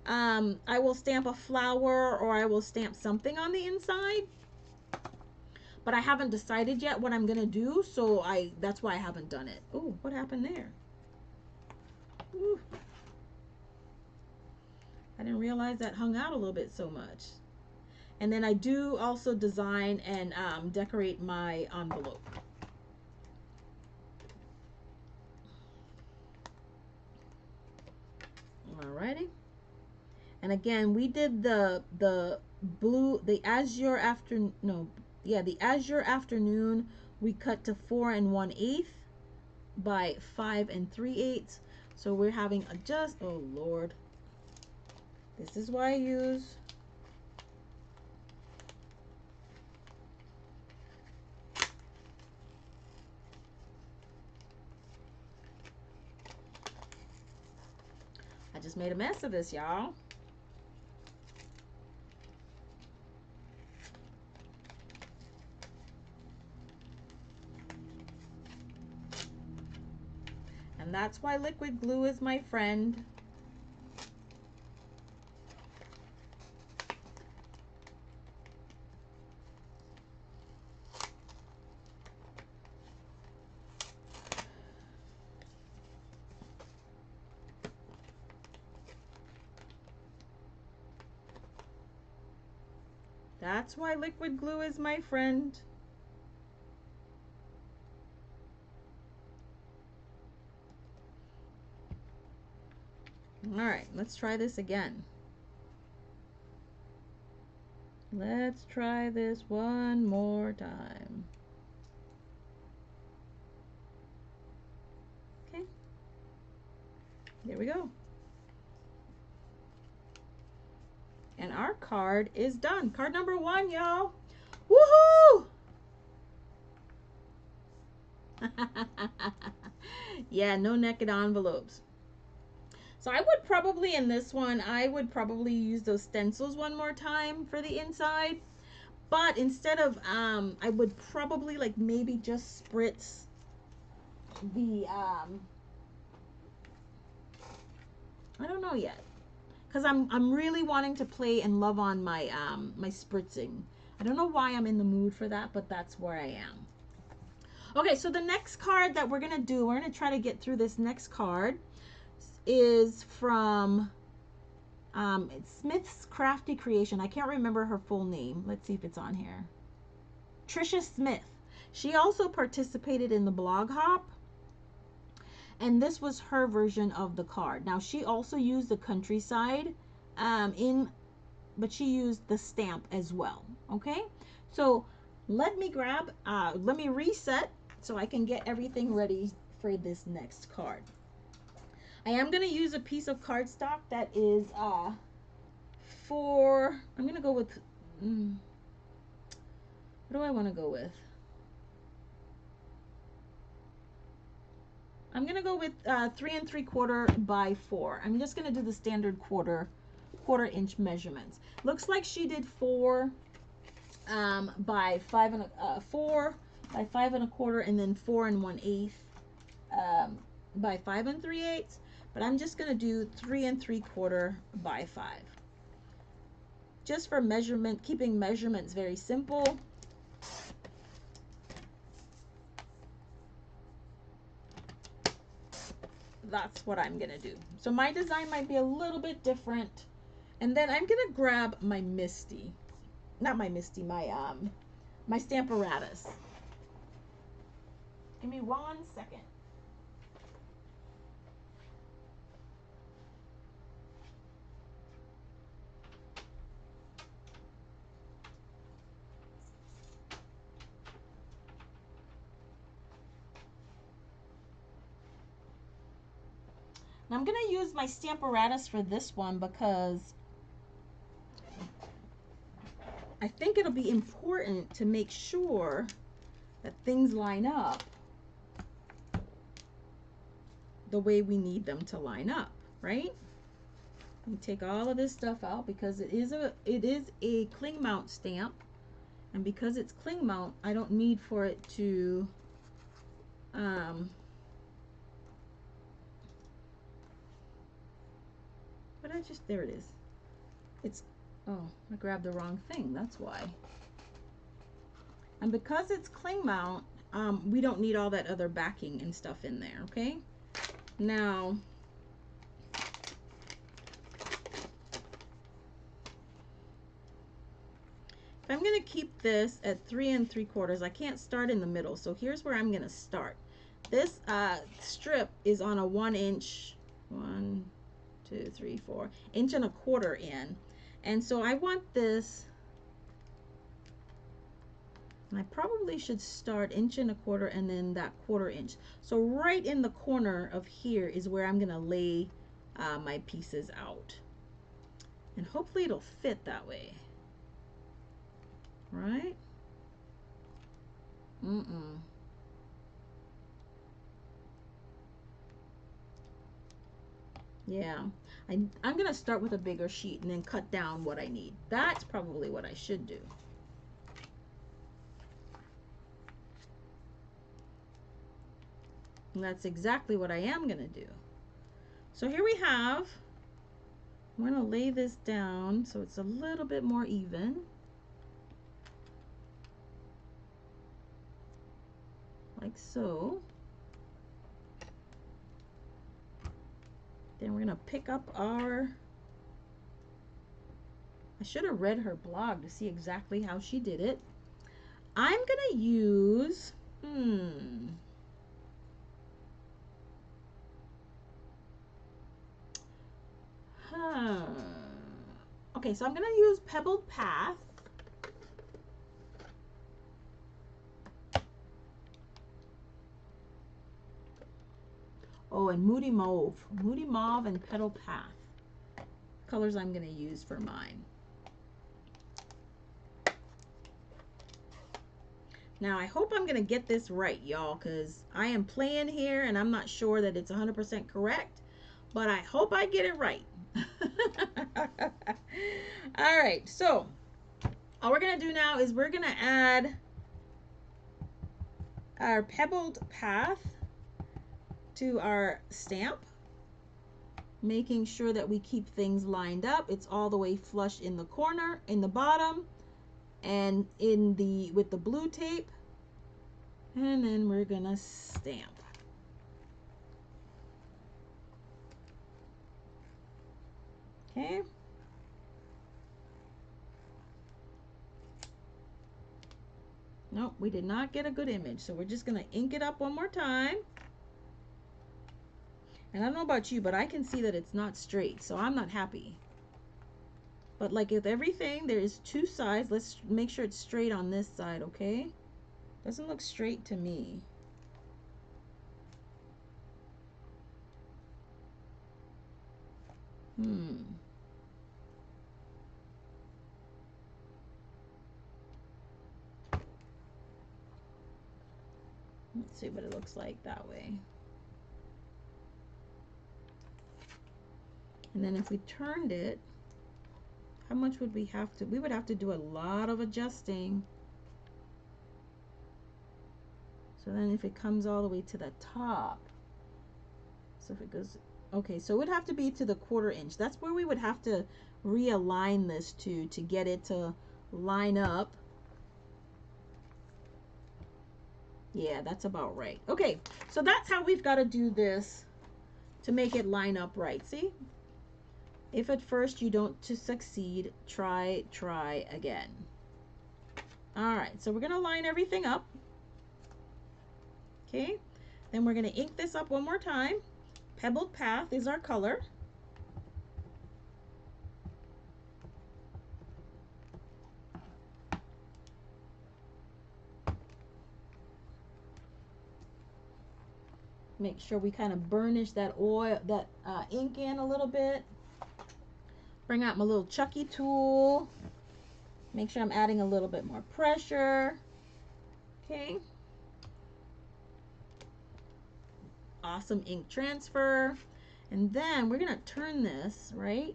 I will stamp a flower, or I will stamp something on the inside. But I haven't decided yet what I'm going to do, so that's why I haven't done it. Oh, what happened there? Ooh. I didn't realize that hung out a little bit so much. And then I do also design and decorate my envelope. Alrighty. And again, we did the blue, the azure afternoon, no, yeah, the azure afternoon, we cut to 4 1/8 by 5 3/8. So we're having a just, oh Lord. This is why I use I just made a mess of this, y'all. And that's why liquid glue is my friend. That's why liquid glue is my friend. All right, let's try this again. Let's try this one more time. Okay. There we go. And our card is done. Card number 1, y'all. Woohoo! Yeah, no naked envelopes. So I would probably, in this one, I would probably use those stencils one more time for the inside. But instead of, I would probably like maybe just spritz the, I don't know yet. Because I'm really wanting to play and love on my my spritzing. I don't know why I'm in the mood for that, but that's where I am. Okay, so the next card that we're gonna do, we're gonna try to get through this next card, is from it's Smith's Crafty Creation. I can't remember her full name. Let's see if it's on here. Trisha Smith. She also participated in the blog hop. And this was her version of the card. Now she also used the countryside but she used the stamp as well. Okay, so let me reset so I can get everything ready for this next card. I am going to use a piece of cardstock that is I'm going to go with what do I want to go with? I'm going to go with 3 3/4 by 4. I'm just going to do the standard quarter inch measurements. Looks like she did 4 by 5 by 5 1/4, and then 4 1/8 by 5 3/8. But I'm just going to do 3 3/4 by 5. Just for measurement, keeping measurements very simple. That's what I'm gonna do. So my design might be a little bit different. And then I'm gonna grab my Misty. Not my Misty, my Stamparatus. Give me 1 second. I'm going to use my Stamparatus for this one because I think it'll be important to make sure that things line up the way we need them to line up, right? Let me take all of this stuff out because it is a cling mount stamp, and because it's cling mount, I don't need for it to there it is. It's, oh, I grabbed the wrong thing, that's why. And because it's cling mount, we don't need all that other backing and stuff in there, okay? Now, if I'm going to keep this at 3 3/4, I can't start in the middle, so here's where I'm going to start. This strip is on a 1 inch, 1, 2, 3, 4 inch and a quarter in, and so I want this, and I probably should start 1 1/4 inch and then that 1/4 inch. So right in the corner of here is where I'm gonna lay my pieces out, and hopefully it'll fit that way, right? Yeah, I'm gonna start with a bigger sheet and then cut down what I need. That's probably what I should do. And that's exactly what I am gonna do. So here we have, I'm gonna lay this down so it's a little bit more even. Like so. Then we're gonna pick up our, I should have read her blog to see exactly how she did it. I'm gonna use, okay, so I'm gonna use Pebbled Path. Oh, and Moody Mauve and Petal Path. Colors I'm gonna use for mine. Now I hope I'm gonna get this right, y'all, because I am playing here and I'm not sure that it's 100% correct, but I hope I get it right. All right, so all we're gonna do now is we're gonna add our Pebbled Path to our stamp, making sure that we keep things lined up. It's all the way flush in the corner, in the bottom, and in the with the blue tape, and then we're gonna stamp. Okay. Nope, we did not get a good image, so we're just gonna ink it up one more time. And I don't know about you, but I can see that it's not straight, so I'm not happy. But like with everything, there is two sides. Let's make sure it's straight on this side, okay? Doesn't look straight to me. Let's see what it looks like that way. And then if we turned it, how much would we have to? We would have to do a lot of adjusting. So then if it comes all the way to the top, so if it goes, okay, so it would have to be to the 1/4 inch. That's where we would have to realign this to get it to line up. Yeah, that's about right. Okay, so that's how we've got to do this to make it line up right. See? If at first you don't succeed, try again. All right, so we're going to line everything up. Okay, then we're going to ink this up one more time. Pebbled Path is our color. Make sure we kind of burnish that oil, that ink in a little bit. Bring out my little Chucky tool. Make sure I'm adding a little bit more pressure. Okay. Awesome ink transfer. And then we're going to turn this, right?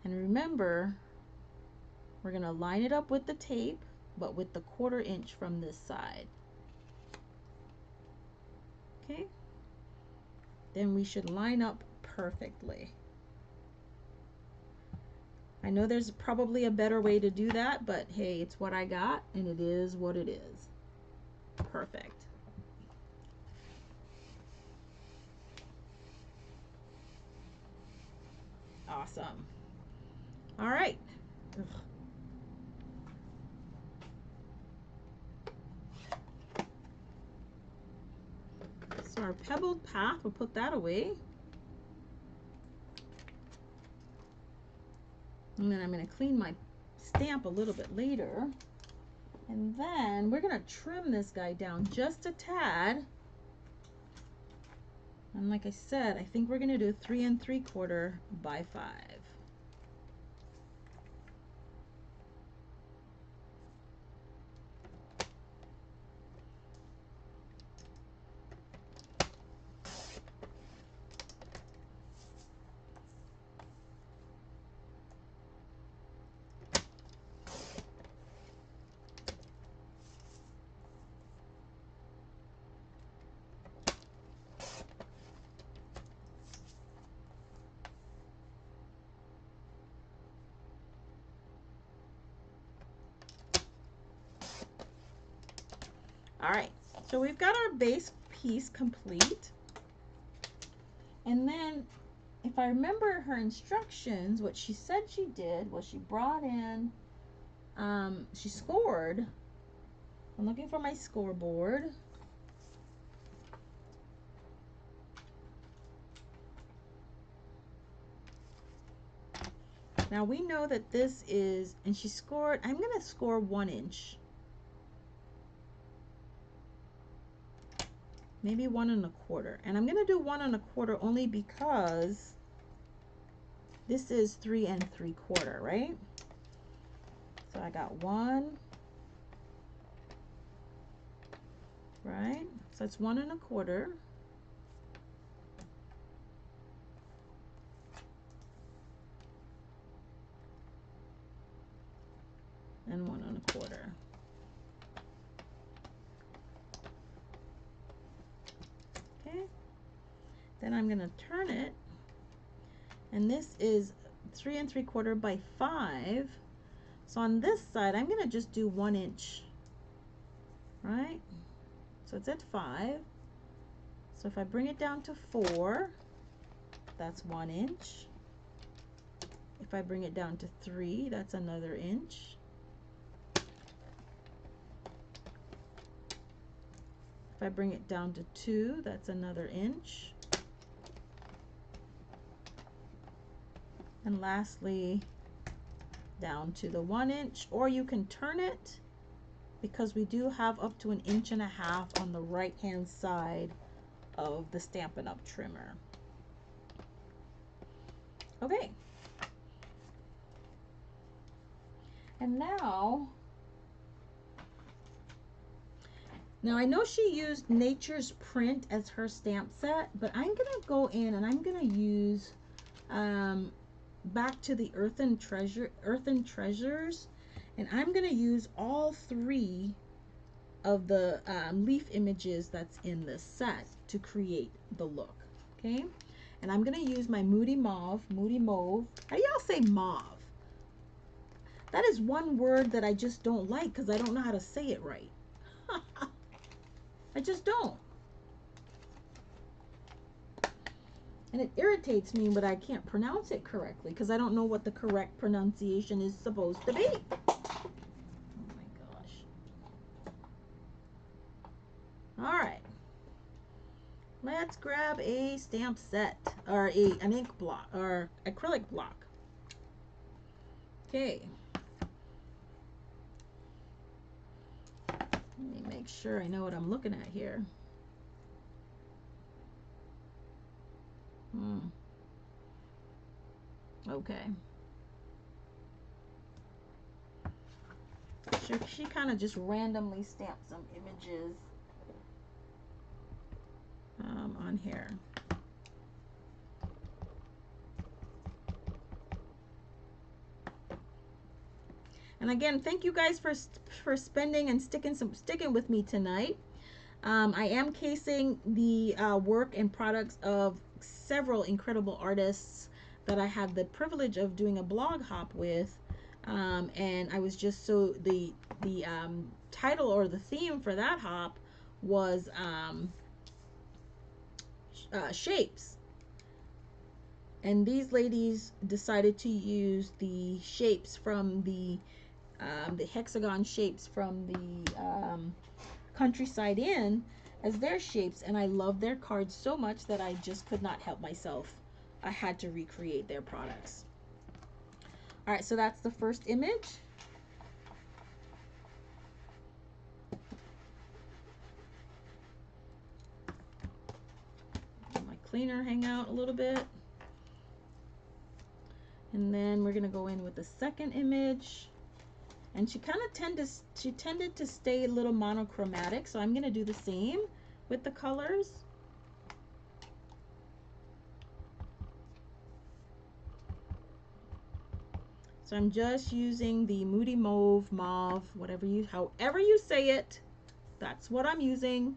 And remember, we're going to line it up with the tape, but with the 1/4 inch from this side. Okay. Then we should line up perfectly. I know there's probably a better way to do that, but hey, it's what I got, and it is what it is. Perfect. Awesome. All right. Ugh. So our pebbled path, we'll put that away. And then I'm going to clean my stamp a little bit later. And then we're going to trim this guy down just a tad. And like I said, I think we're going to do 3 3/4 by 5. All right, so we've got our base piece complete. And then if I remember her instructions, what she said she did was she brought in, she scored. I'm looking for my scoreboard. Now we know that this is, and she scored, I'm going to score 1 inch. Maybe 1 1/4. And I'm going to do 1 1/4 only because this is 3 3/4, right? So I got 1, right? So it's 1 1/4. And 1 1/4. Okay. Then I'm going to turn it, and this is 3 3/4 by 5. So on this side, I'm going to just do 1 inch, right? So it's at 5. So if I bring it down to 4, that's 1 inch. If I bring it down to 3, that's another inch. If I bring it down to 2, that's another inch. And lastly, down to the 1 inch, or you can turn it because we do have up to 1.5 inches on the right hand side of the Stampin' Up trimmer. Okay. And now I know she used Nature's Print as her stamp set, but I'm gonna go in and I'm gonna use back to the Earthen Treasures, and I'm gonna use all 3 of the leaf images that's in this set to create the look. Okay, and I'm gonna use my Moody Mauve. How do y'all say mauve? That is one word that I just don't like because I don't know how to say it right. I just don't. And it irritates me, but I can't pronounce it correctly because I don't know what the correct pronunciation is supposed to be. Oh my gosh. All right. Let's grab a stamp set, or an ink block, or acrylic block. Okay. Let me make sure I know what I'm looking at here. Okay. She kind of just randomly stamped some images on here. And again, thank you guys for spending and sticking with me tonight. I am casing the work and products of several incredible artists that I had the privilege of doing a blog hop with. And I was just so the title or the theme for that hop was shapes. And these ladies decided to use the shapes from the hexagon shapes from the Countryside Inn as their shapes, and I love their cards so much that I just could not help myself. I had to recreate their products. All right, so that's the first image. Let my cleaner hang out a little bit. And then we're gonna go in with the second image. And she kind of tended to stay a little monochromatic, so I'm gonna do the same with the colors. So I'm just using the Moody Mauve, however you say it, that's what I'm using.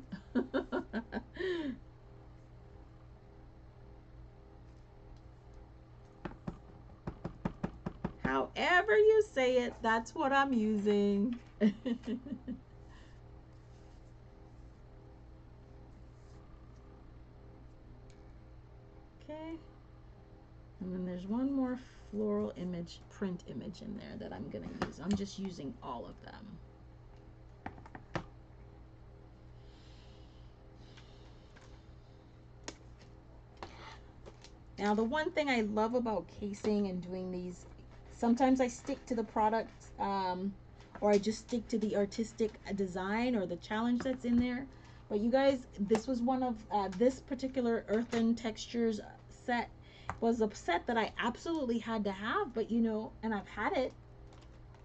However you say it, that's what I'm using. Okay. And then there's one more floral image, print image in there that I'm going to use. I'm just using all of them. Now, the one thing I love about casing and doing these, sometimes I stick to the product, or I just stick to the artistic design or the challenge that's in there. But you guys, this was one of this particular Earthen Textures set was a set that I absolutely had to have, but you know, and I've had it,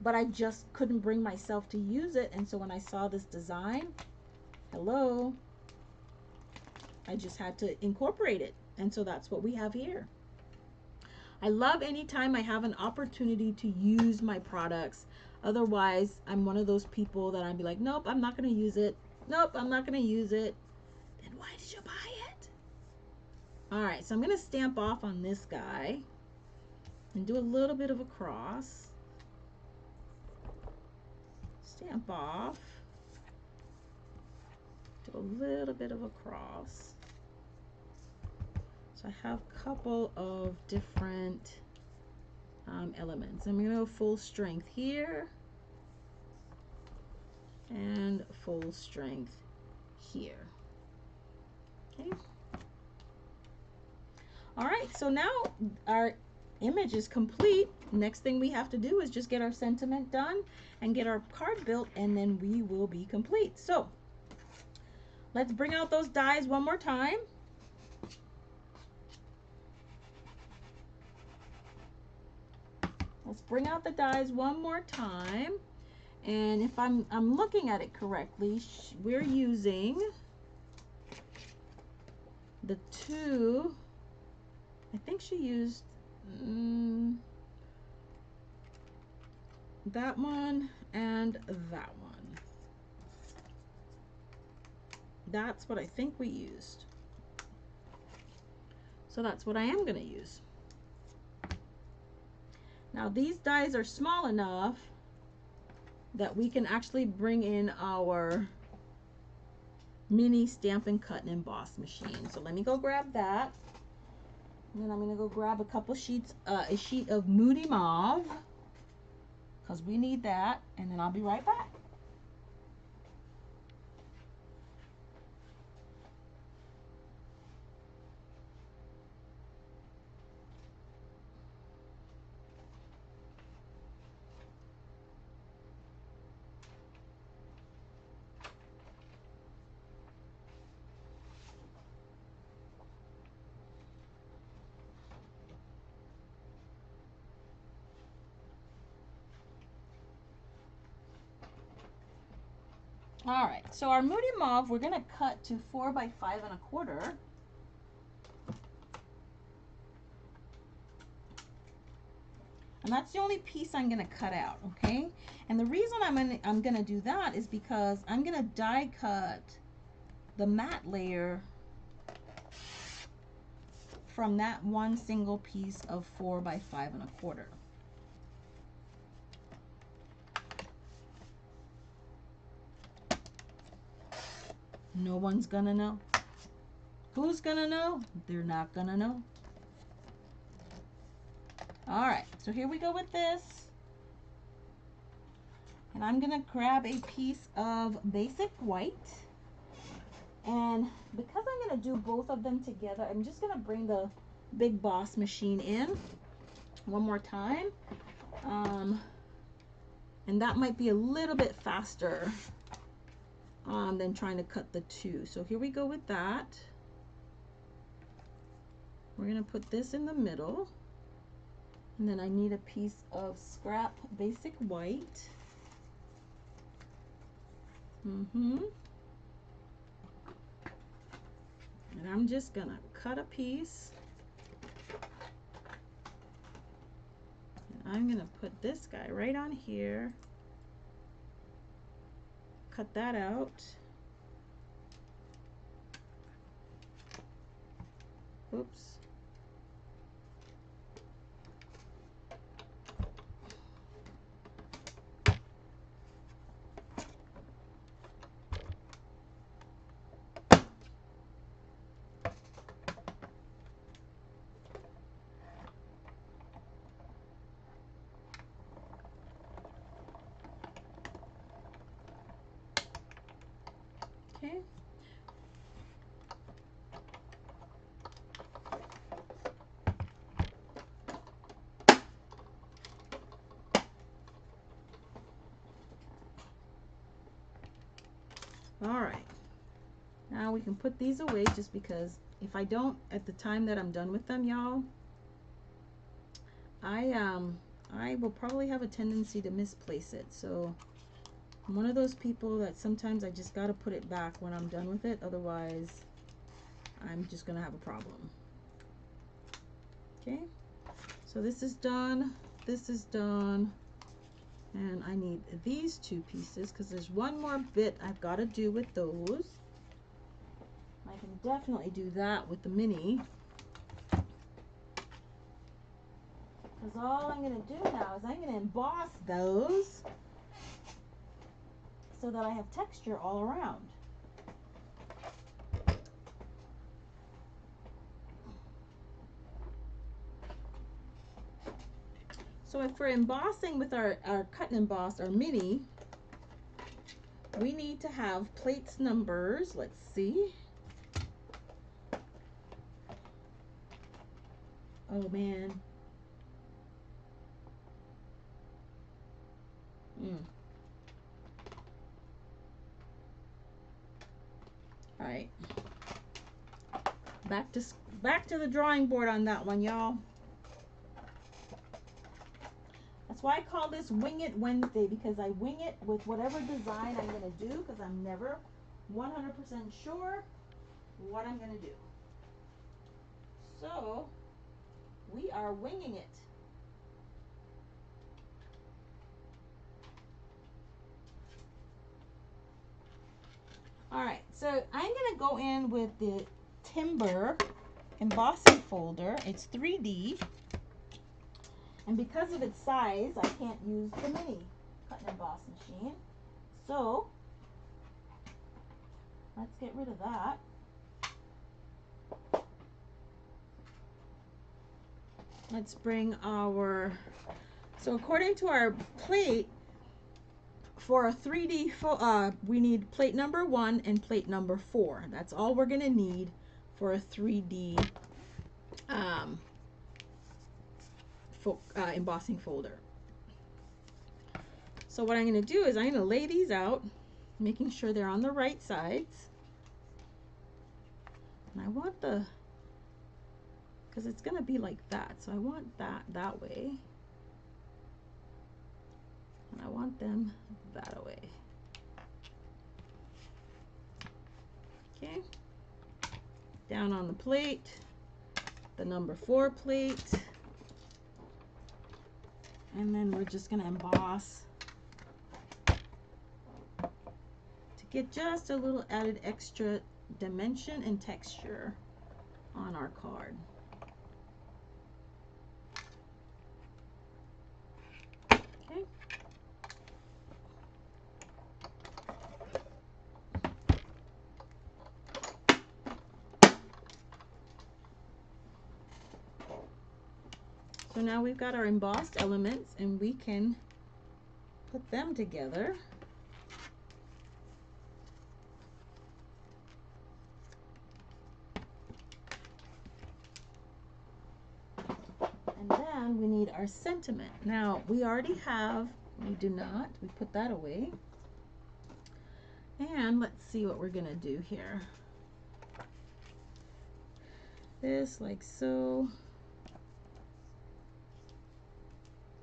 but I just couldn't bring myself to use it. And so when I saw this design, hello, I just had to incorporate it. And so that's what we have here. I love anytime I have an opportunity to use my products. Otherwise, I'm one of those people that I'd be like, nope, I'm not going to use it. Nope, I'm not going to use it. Then why did you buy it? All right, so I'm going to stamp off on this guy and do a little bit of a cross. Stamp off. Do a little bit of a cross. So I have a couple of different elements. I'm going to go full strength here and full strength here. Okay. All right, so now our image is complete. Next thing we have to do is just get our sentiment done and get our card built, and then we will be complete. So let's bring out those dies one more time. Let's bring out the dies one more time. And if I'm looking at it correctly, we're using the two, I think she used that one and that one. That's what I think we used. So that's what I am going to use. Now these dies are small enough that we can actually bring in our mini Stampin' Cut and Emboss machine. So let me go grab that. And then I'm going to go grab a couple sheets, a sheet of Moody Mauve, because we need that. And then I'll be right back. All right, so our Moody Mauve, we're gonna cut to 4 by 5 1/4. And that's the only piece I'm gonna cut out, okay? And the reason I'm gonna do that is because I'm gonna die cut the matte layer from that one single piece of 4 by 5 1/4. No one's gonna know. Who's gonna know? They're not gonna know. All right, so here we go with this. And I'm gonna grab a piece of basic white. And because I'm gonna do both of them together, I'm just gonna bring the Big Boss machine in one more time. And that might be a little bit faster than trying to cut the two. So here we go with that. We're gonna put this in the middle. And then I need a piece of scrap basic white. And I'm just gonna cut a piece. And I'm gonna put this guy right on here. Cut that out. Oops. Okay. All right. Now we can put these away, just because if I don't at the time that I'm done with them, y'all, I will probably have a tendency to misplace it. So I'm one of those people that sometimes I just got to put it back when I'm done with it. Otherwise, I'm just going to have a problem. Okay. So this is done. This is done. And I need these two pieces because there's one more bit I've got to do with those. I can definitely do that with the mini. Because all I'm going to do now is I'm going to emboss those so that I have texture all around. So if we're embossing with our cut and emboss, our mini, we need to have plates numbers. Let's see. Oh man. All right. Back to the drawing board on that one, y'all. That's why I call this Wing It Wednesday, because I wing it with whatever design I'm going to do, because I'm never 100% sure what I'm going to do. So we are winging it. All right, so I'm going to go in with the Timber embossing folder. It's 3D. And because of its size, I can't use the mini cut and emboss machine. So let's get rid of that. Let's bring our, so according to our plate, for a 3D, we need plate number 1 and plate number 4. That's all we're going to need for a 3D embossing folder. So what I'm going to do is I'm going to lay these out, making sure they're on the right sides. And I want the, because it's going to be like that, so I want that way. And I want them that way. Okay, down on the plate, the number 4 plate, and then we're just going to emboss to get just a little added extra dimension and texture on our card. Okay. So now we've got our embossed elements and we can put them together. And then we need our sentiment. Now we already have, we do not, we put that away. And let's see what we're gonna do here. This like so.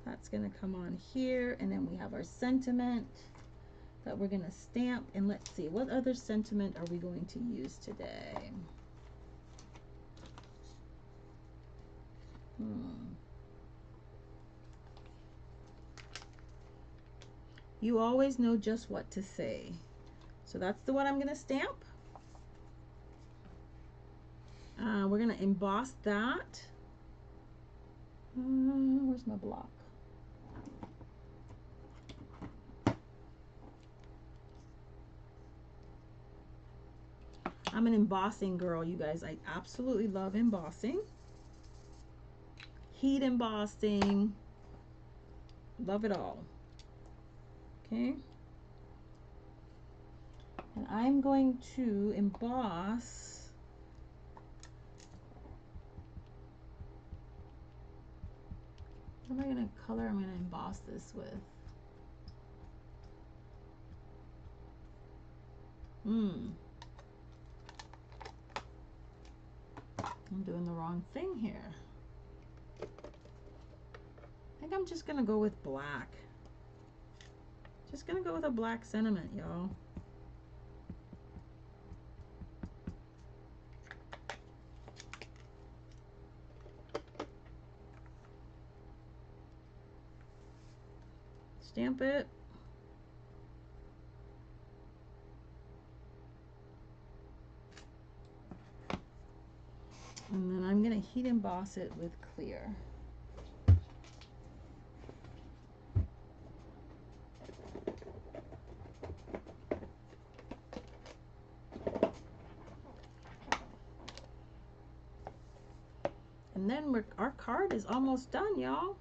That's going to come on here, and then we have our sentiment that we're going to stamp. And let's see, what other sentiment are we going to use today? You always know just what to say. So that's the one I'm going to stamp. We're going to emboss that. Where's my block? I'm an embossing girl, you guys. I absolutely love embossing. Heat embossing. Love it all. Okay. And I'm going to emboss what am I going to color? I'm going to emboss this with. I'm doing the wrong thing here. I think I'm just gonna go with black. Just gonna go with a black sentiment, y'all. Stamp it. And then I'm going to heat emboss it with clear. And then our card is almost done, y'all.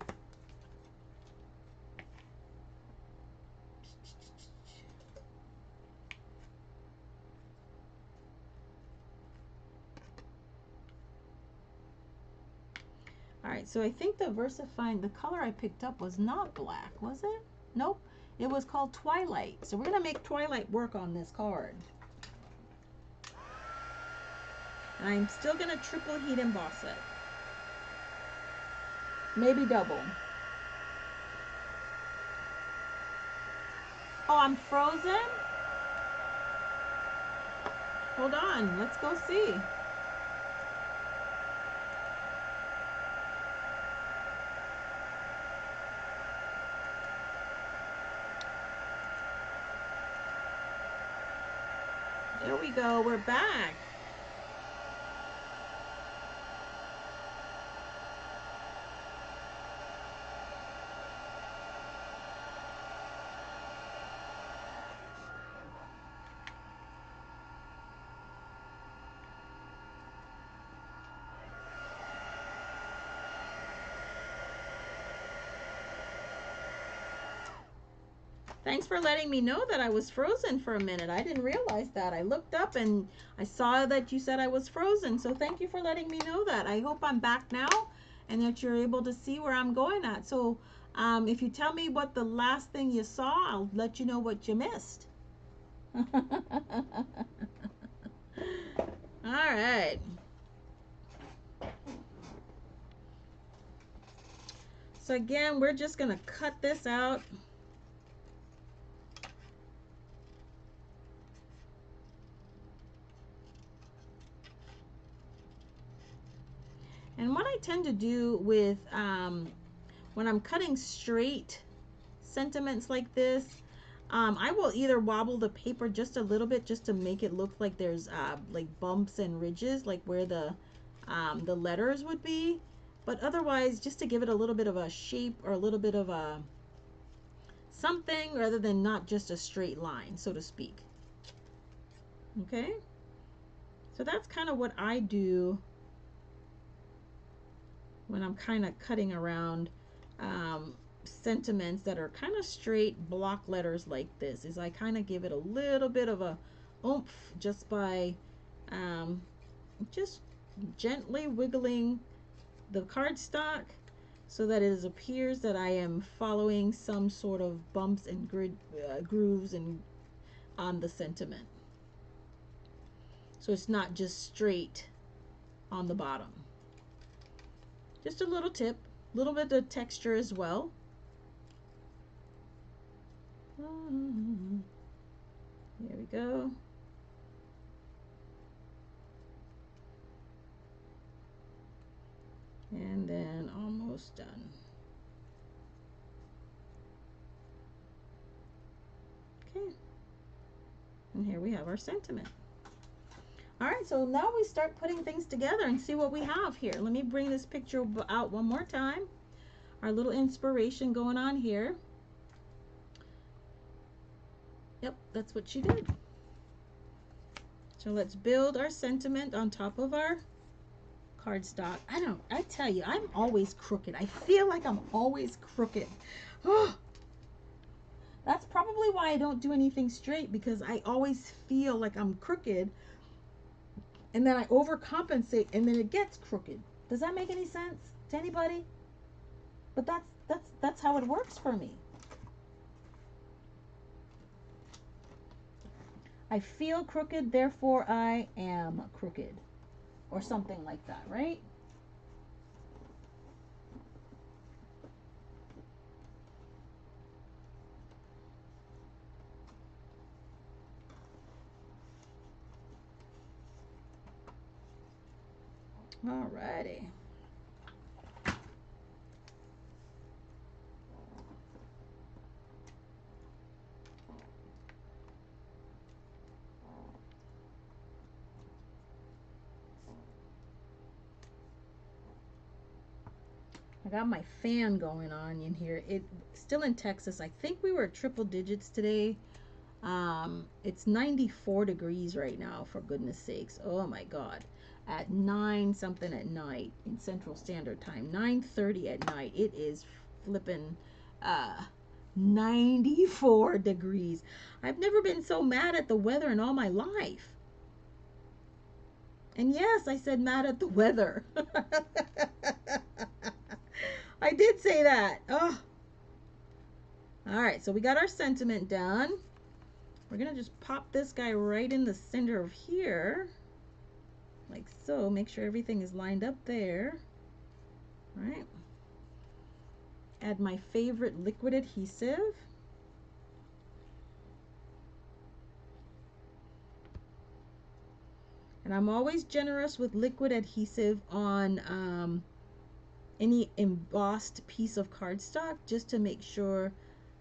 Alright, so I think the VersaFine, the color I picked up was not black, was it? Nope, it was called Twilight. So we're going to make Twilight work on this card. And I'm still going to triple heat emboss it. Maybe double. Oh, I'm frozen? Hold on, let's go see. There we go, we're back. Thanks for letting me know that I was frozen for a minute. I didn't realize that. I looked up and I saw that you said I was frozen. So thank you for letting me know that. I hope I'm back now and that you're able to see where I'm going at. So if you tell me what the last thing you saw, I'll let you know what you missed. All right. So again, we're just going to cut this out. And what I tend to do with when I'm cutting straight sentiments like this, I will either wobble the paper just a little bit just to make it look like there's like bumps and ridges, like where the letters would be. But otherwise, just to give it a little bit of a shape or a little bit of a something rather than not just a straight line, so to speak. Okay, so that's kind of what I do when I'm kind of cutting around sentiments that are kind of straight block letters like this, is I kind of give it a little bit of a oomph just by just gently wiggling the cardstock so that it appears that I am following some sort of bumps and grooves and on the sentiment. So it's not just straight on the bottom. Just a little tip, a little bit of texture as well. There we go. And then almost done. Okay. And here we have our sentiment. All right, so now we start putting things together and see what we have here. Let me bring this picture out one more time. Our little inspiration going on here. Yep, that's what she did. So let's build our sentiment on top of our cardstock. I tell you, I'm always crooked. I feel like I'm always crooked. That's probably why I don't do anything straight, because I always feel like I'm crooked. And then I overcompensate and then it gets crooked. Does that make any sense to anybody? But that's how it works for me. I feel crooked, therefore I am crooked. Or something like that, right? Alrighty. I got my fan going on in here. It's still in Texas. I think we were triple digits today. It's 94 degrees right now, for goodness sakes. Oh my God. At 9 something at night in Central Standard Time, 9:30 at night, it is flipping 94 degrees. I've never been so mad at the weather in all my life. And yes, I said mad at the weather. I did say that. Oh. All right, so we got our sentiment done. We're gonna just pop this guy right in the center of here, like so. Make sure everything is lined up there. All right. Add my favorite liquid adhesive. And I'm always generous with liquid adhesive on any embossed piece of cardstock, just to make sure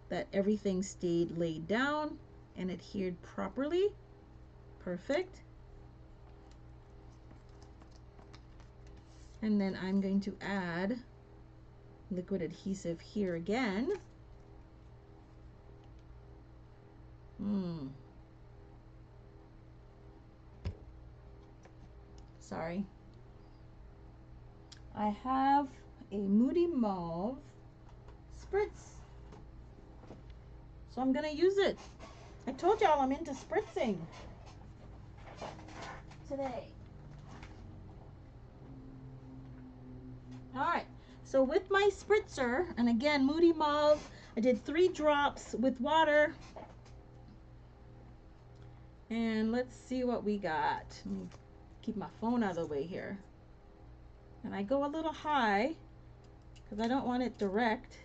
that everything stayed laid down and adhered properly. Perfect. And then I'm going to add liquid adhesive here again. Sorry. I have a Moody Mauve spritz, so I'm gonna use it. I told y'all I'm into spritzing today. All right, so with my spritzer, and again, Moody Mauve, I did 3 drops with water. And let's see what we got. Let me keep my phone out of the way here. And I go a little high because I don't want it direct.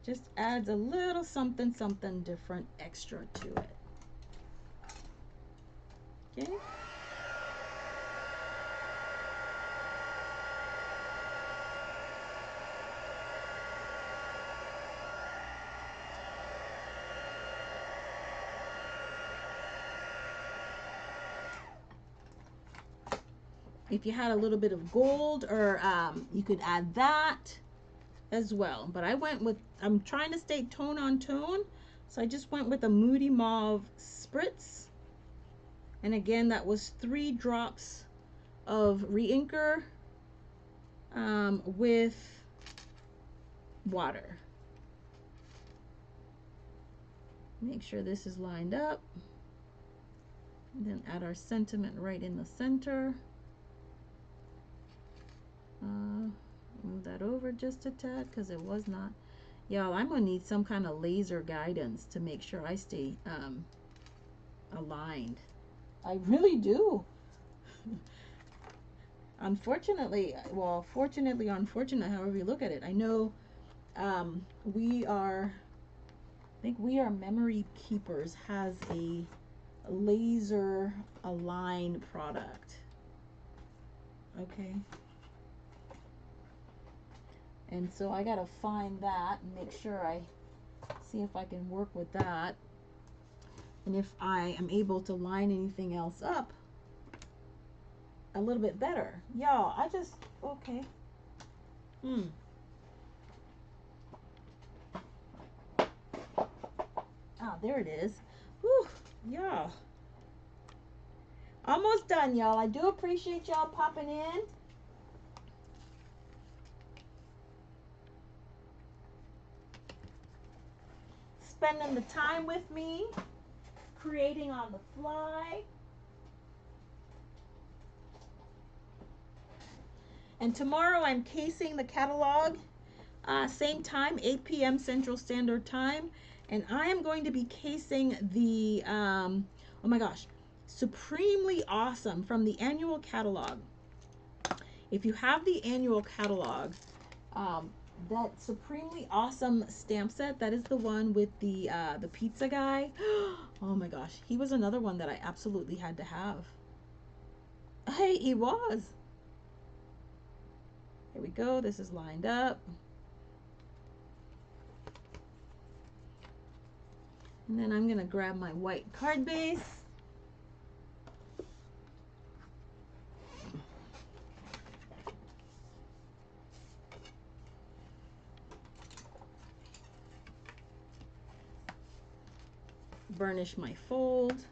Just adds a little something different extra to it. Okay. If you had a little bit of gold, or you could add that as well. But I went with, I'm trying to stay tone on tone, so I just went with a Moody Mauve Spritz. And again, that was 3 drops of re-inker with water. Make sure this is lined up. And then add our sentiment right in the center. Move that over just a tad because it was not. Y'all, I'm gonna need some kind of laser guidance to make sure I stay aligned. I really do. Unfortunately, well, fortunately, unfortunate, however you look at it. I know we are, I think We Are Memory Keepers has a laser align product. Okay. And so I gotta find that and make sure I see if I can work with that. And if I am able to line anything else up a little bit better. Y'all, I just, okay. Ah, there it is. Whew, y'all. Almost done, y'all. I do appreciate y'all popping in. Spending the time with me, creating on the fly. And tomorrow I'm casing the catalog, same time, 8 p.m. Central Standard Time. And I am going to be casing the, oh my gosh, Supremely Awesome from the annual catalog. If you have the annual catalog, that Supremely Awesome stamp set, that is the one with the pizza guy. Oh my gosh, he was another one that I absolutely had to have. Hey, he was. Here we go. This is lined up. And then I'm going to grab my white card base. Burnish my fold.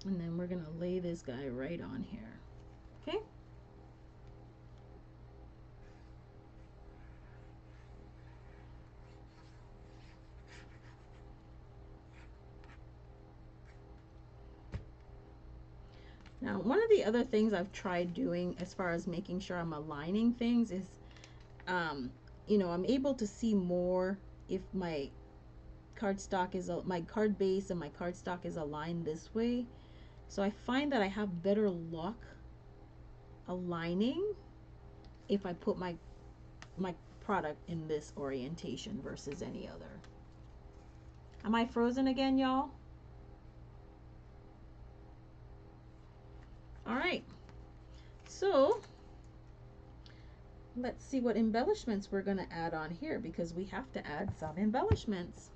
And then we're going to lay this guy right on here. Okay? Now, one of the other things I've tried doing as far as making sure I'm aligning things is, you know, I'm able to see more if my cardstock is, my card base and my cardstock is aligned this way. So I find that I have better luck aligning if I put my product in this orientation versus any other. Am I frozen again, y'all? All right, so let's see what embellishments we're going to add on here, because we have to add some embellishments.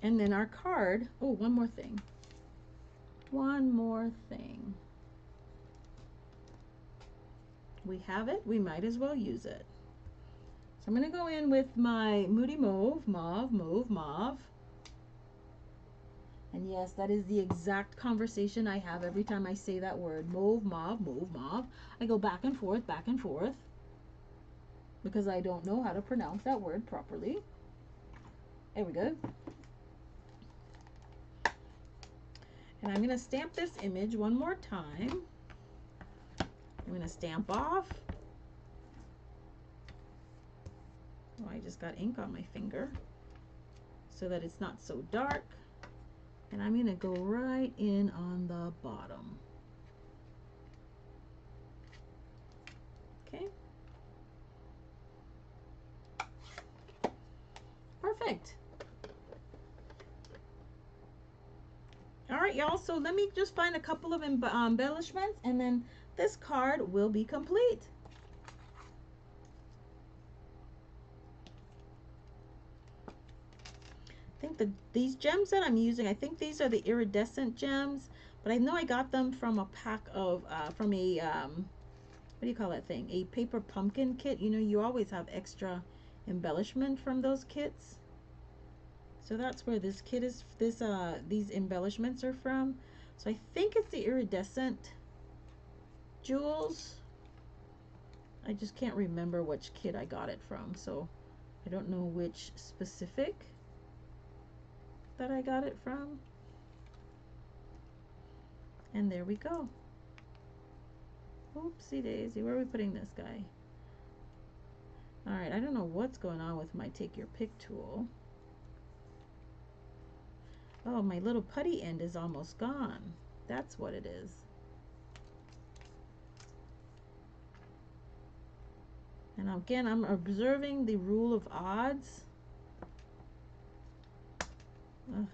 And then our card, oh, one more thing. One more thing. We have it, we might as well use it. So I'm going to go in with my Moody Mauve, Mauve. And yes, that is the exact conversation I have every time I say that word. Mauve, Mauve. I go back and forth, because I don't know how to pronounce that word properly. There we go. And I'm going to stamp this image one more time. I'm going to stamp off. Oh, I just got ink on my finger so that it's not so dark. And I'm going to go right in on the bottom. Okay. Perfect. All right, y'all. So let me just find a couple of embellishments, and then this card will be complete. think these gems that I'm using, I think these are the iridescent gems, but I know I got them from a pack of, from a, what do you call that thing? A paper pumpkin kit. You know, you always have extra embellishment from those kits. So that's where this kit is, these embellishments are from. So I think it's the iridescent jewels. I just can't remember which kit I got it from, so I don't know which specific that I got it from. And there we go. Oopsie daisy, where are we putting this guy? Alright, I don't know what's going on with my take your pick tool. Oh, my little putty end is almost gone. That's what it is. And again, I'm observing the rule of odds. Ugh.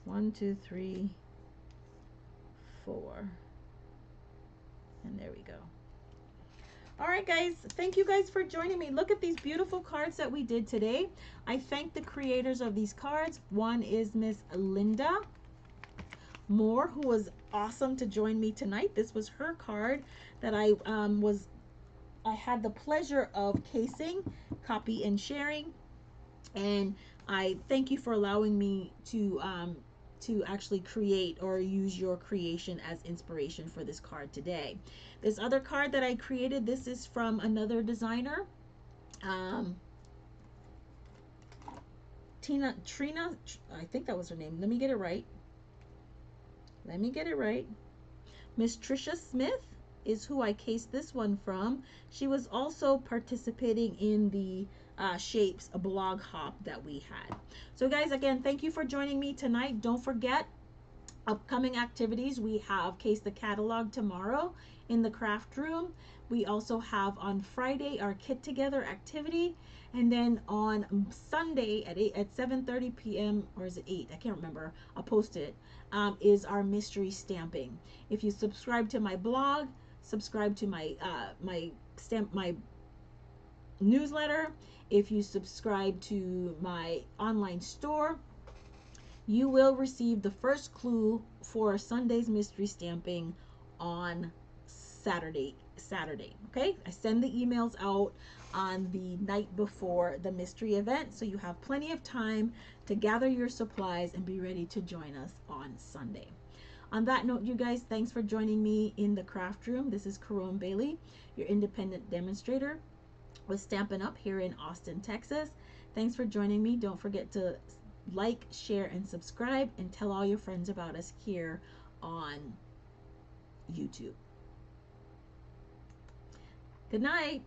1, 2, 3, 4. And there we go. All right, guys, thank you guys for joining me. Look at these beautiful cards that we did today. I thank the creators of these cards. One is Miss Linda Moore, who was awesome to join me tonight. This was her card that I had the pleasure of casing, copy and sharing, and I thank you for allowing me to actually create or use your creation as inspiration for this card today. This other card that I created, this is from another designer, Trina, I think that was her name. Let me get it right. Miss Trisha Smith is who I cased this one from. She was also participating in the Shapes, a blog hop that we had. So guys, again, thank you for joining me tonight. Don't forget, upcoming activities, we have Case the Catalog tomorrow in the craft room. We also have on Friday our Kit Together activity, and then on Sunday at 7:30 p.m. or is it 8? I can't remember. I'll post it. Is our mystery stamping. If you subscribe to my blog, subscribe to my my newsletter, if you subscribe to my online store, you will receive the first clue for Sunday's mystery stamping on Saturday. Okay, I send the emails out on the night before the mystery event, so you have plenty of time to gather your supplies and be ready to join us on Sunday. On that note, you guys, thanks for joining me in the craft room. This is Caron Bailey, your independent demonstrator with Stampin' Up here in Austin, Texas. Thanks for joining me. Don't forget to like, share, and subscribe, and tell all your friends about us here on YouTube. Good night.